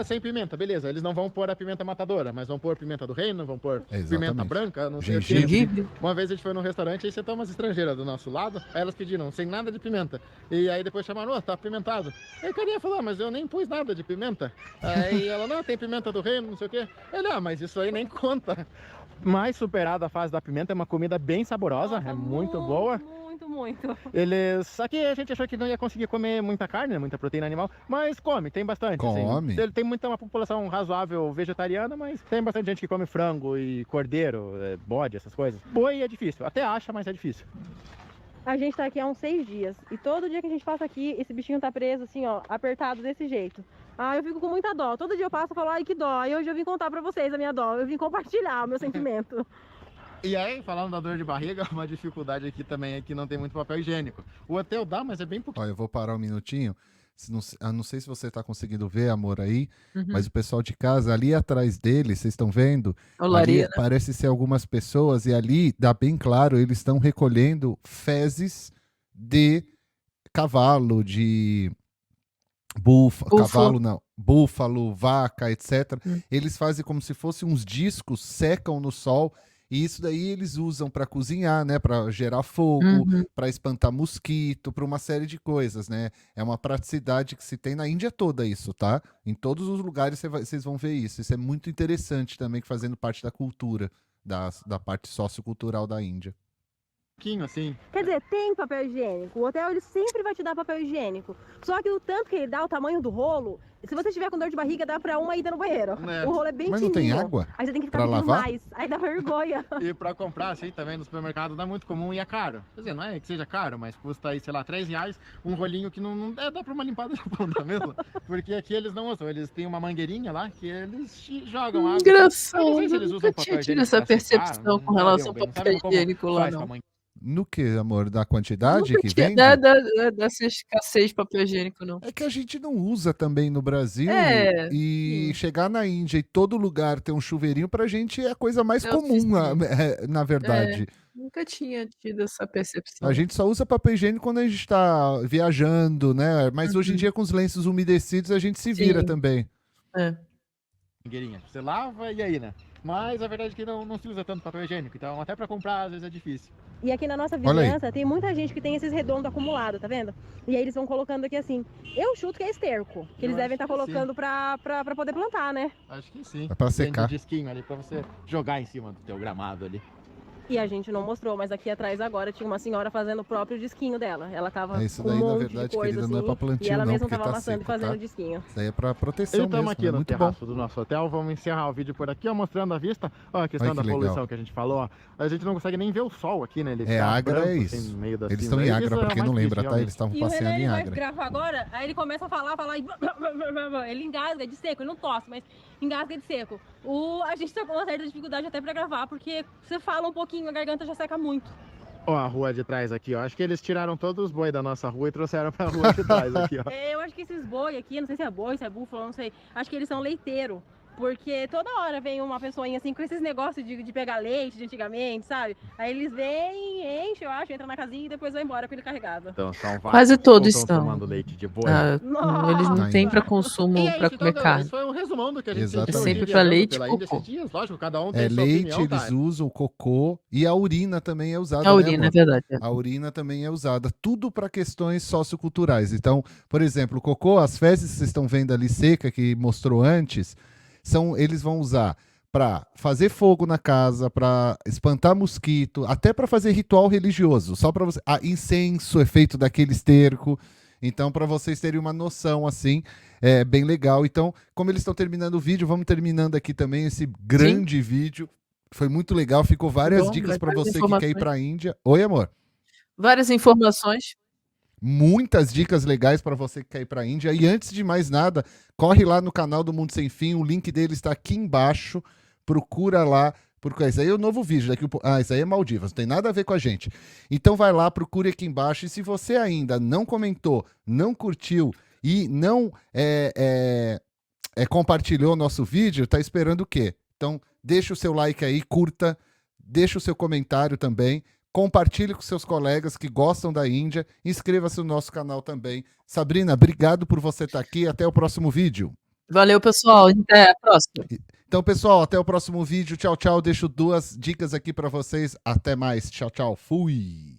C: sem pimenta, beleza. Eles não vão pôr a pimenta matadora, mas vão pôr pimenta do reino, vão pôr pimenta
A: Exatamente.
C: branca, não sei o quê.
A: Gengibre.
C: Uma vez a gente foi num restaurante e sentou umas estrangeiras do nosso lado, aí elas pediram sem nada de pimenta. E aí depois chamaram, tá apimentado. Aí a carinha falou, mas eu nem pus nada de pimenta. Aí ela, não, tem pimenta do reino, não sei o quê. Ele, mas isso aí nem conta. Mais superada a fase da pimenta, é uma comida bem saborosa,
D: Nossa,
C: é muito boa.
D: Muito.
C: Aqui a gente achou que não ia conseguir comer muita carne, né, muita proteína animal, mas come, tem bastante.
A: Come.
C: Assim. Tem uma população razoável vegetariana, mas tem bastante gente que come frango e cordeiro, bode, essas coisas. Boi é difícil, até acha, mas é difícil.
D: A gente tá aqui há uns 6 dias e todo dia que a gente passa aqui, esse bichinho tá preso assim, ó, apertado desse jeito. Eu fico com muita dó. Todo dia eu passo e falo, ai que dó. E hoje eu vim contar pra vocês a minha dó. Eu vim compartilhar o meu sentimento.
C: E aí, falando da dor de barriga, uma dificuldade aqui também é que não tem muito papel higiênico. O hotel dá, mas é bem pouquinho.
A: Olha, eu vou parar um minutinho. Não sei se você tá conseguindo ver, amor, aí, mas o pessoal de casa, ali atrás dele, vocês estão vendo?
B: Olaria,
A: Ali
B: né?
A: parece ser algumas pessoas, e ali dá bem claro, eles estão recolhendo fezes de cavalo, de búfalo, vaca, etc. Eles fazem como se fossem uns discos, secam no sol, e isso daí eles usam para cozinhar, né, para gerar fogo, para espantar mosquito, para uma série de coisas, né? É uma praticidade que se tem na Índia toda isso, tá? Em todos os lugares vocês vão ver isso. Isso é muito interessante também, fazendo parte da cultura, da parte sociocultural da Índia.
C: Assim.
D: Quer dizer, tem papel higiênico. O hotel ele sempre vai te dar papel higiênico. Só que o tanto que ele dá, o tamanho do rolo, se você estiver com dor de barriga, dá pra uma ida no banheiro. O rolo é bem
A: Mas não
D: fininho.
A: tem água
D: Aí você tem que ficar
A: pra
D: pedindo
A: lavar?
D: mais. Aí dá vergonha.
C: E pra comprar, assim, também no supermercado dá muito comum e é caro. Quer dizer, não é que seja caro, mas custa aí, sei lá, R$3 um rolinho que não dá pra uma limpada de bunda mesmo. Porque aqui eles não usam, eles têm uma mangueirinha lá que eles jogam água.
B: Engraçado,
C: Eu não sei se eles usam
B: nunca
C: papel
B: tinha tido
C: higiênico
B: essa
C: pra secar,
B: percepção com
C: não
B: relação ao
C: bem, não
B: papel
C: sabem como
B: higiênico lá,
C: faz
B: não.
C: tamanho.
A: No que, amor? Da quantidade
B: Nunca
A: que
B: tinha
A: vende?
B: dessa escassez de papel higiênico, não.
A: É que a gente não usa também no Brasil, e
B: sim.
A: chegar na Índia e todo lugar ter um chuveirinho pra gente é a coisa mais
B: É
A: comum,
B: suficiente.
A: na verdade.
B: Nunca tinha tido essa percepção.
A: A gente só usa papel higiênico quando a gente tá viajando, né? Mas hoje em dia com os lenços umedecidos a gente se vira
B: Sim.
A: também.
C: Mangueirinha. Você lava e aí, né? Mas a verdade é que não se usa tanto papel higiênico, então até pra comprar às vezes é difícil.
D: E aqui na nossa
A: Olha aí.
D: vizinhança tem muita gente que tem esses redondos acumulados, tá vendo? E aí eles vão colocando aqui assim. Eu chuto que é esterco, que eles
C: Eu
D: devem
C: acho
D: estar
C: que
D: colocando pra poder plantar, né?
C: Acho que sim.
A: É pra
C: Tem
A: secar.
C: de disquinho ali pra você jogar em cima do teu gramado ali.
D: E a gente não mostrou, mas aqui atrás agora tinha uma senhora fazendo o próprio disquinho dela. Ela tava
A: É isso
D: com
A: daí,
D: um
A: na
D: monte
A: verdade,
D: de coisa
A: querida,
D: assim,
A: não é pra plantio,
D: e ela
A: não,
D: mesma
A: porque
D: tava
A: tá
D: amassando
A: seco,
D: e fazendo
A: tá?
D: disquinho.
A: Isso aí é pra proteção
C: Estamos
A: mesmo,
C: aqui
A: é
C: no
A: muito bom.
C: terraço do nosso hotel, vamos encerrar o vídeo por aqui, ó, mostrando a vista. Ó, a questão
A: Olha que
C: da poluição
A: legal.
C: que a gente falou, ó. A gente não consegue nem ver o sol aqui, né? Ele
A: É,
C: fica
A: Agra
C: branco,
A: é
C: assim,
A: isso.
C: no meio da
A: Eles
C: cinza.
A: estão em
C: Isso
A: Agra,
C: é
A: pra
C: o
A: quem não
C: mais
A: lembra,
C: triste,
A: tá? Eles estavam
D: E o Renan,
A: passeando
D: ele
A: em
D: vai
A: Agra.
D: gravar agora, aí ele começa a falar e ele engasga de seco, ele não tosse, mas engasga de seco. A gente tá com uma certa dificuldade até pra gravar, porque você fala um pouquinho, a garganta já seca muito.
C: Ó, a rua de trás aqui, ó. Acho que eles tiraram todos os boi da nossa rua e trouxeram pra rua de trás aqui, ó.
D: Eu acho que esses boi aqui, não sei se é boi, se é búfalo, não sei. Acho que eles são leiteiros. Porque toda hora vem uma pessoinha assim com esses negócios de pegar leite de antigamente, sabe? Aí eles vêm, enchem, eu acho, entram na casinha e depois vão embora com ele carregado.
C: Então, são vacas
B: Quase
C: que
B: todos
C: estão
B: estão.
C: tomando leite de boi.
B: Eles não
D: Nossa!
B: têm pra consumo,
C: E é
B: pra
C: isso,
B: comer
C: então,
B: carne.
C: esse foi um resumão do que a gente
A: Exatamente.
C: sentiu
A: É
C: aqui
B: sempre pra
C: viajando
B: leite
C: pela
B: e
C: Índia
B: cocô.
C: esses dias. Lógico, cada um tem sua
A: Leite,
C: opinião,
A: eles
C: tá?
A: usam o cocô e a urina também é usada,
B: A
A: né,
B: urina, é
A: amor?
B: verdade.
A: A urina também é usada, tudo para questões socioculturais. Então, por exemplo, o cocô, as fezes que vocês estão vendo ali seca, que mostrou antes, eles vão usar para fazer fogo na casa, para espantar mosquito, até para fazer ritual religioso, só para você. Incenso é feito daquele esterco. Então, para vocês terem uma noção, assim, é bem legal. Então, como eles estão terminando o vídeo, vamos terminando aqui também esse grande vídeo. Foi muito legal, ficou várias
B: Bom,
A: dicas para
B: várias
A: você que quer ir
B: informações.
A: para a Índia. Oi, amor.
B: Várias informações.
A: Muitas dicas legais para você que quer ir para a Índia. E antes de mais nada, corre lá no canal do Mundo Sem Fim, o link dele está aqui embaixo. Procura lá, porque esse aí é o novo vídeo. Isso aí é Maldivas, não tem nada a ver com a gente. Então vai lá, procure aqui embaixo. E se você ainda não comentou, não curtiu e não compartilhou o nosso vídeo, tá esperando o quê? Então deixa o seu like aí, curta, deixa o seu comentário também. Compartilhe com seus colegas que gostam da Índia. Inscreva-se no nosso canal também. Sabrina, obrigado por você estar aqui. Até o próximo vídeo.
B: Valeu, pessoal. Até a próxima.
A: Então, pessoal, até o próximo vídeo. Tchau, tchau. Deixo 2 dicas aqui para vocês. Até mais. Tchau, tchau. Fui.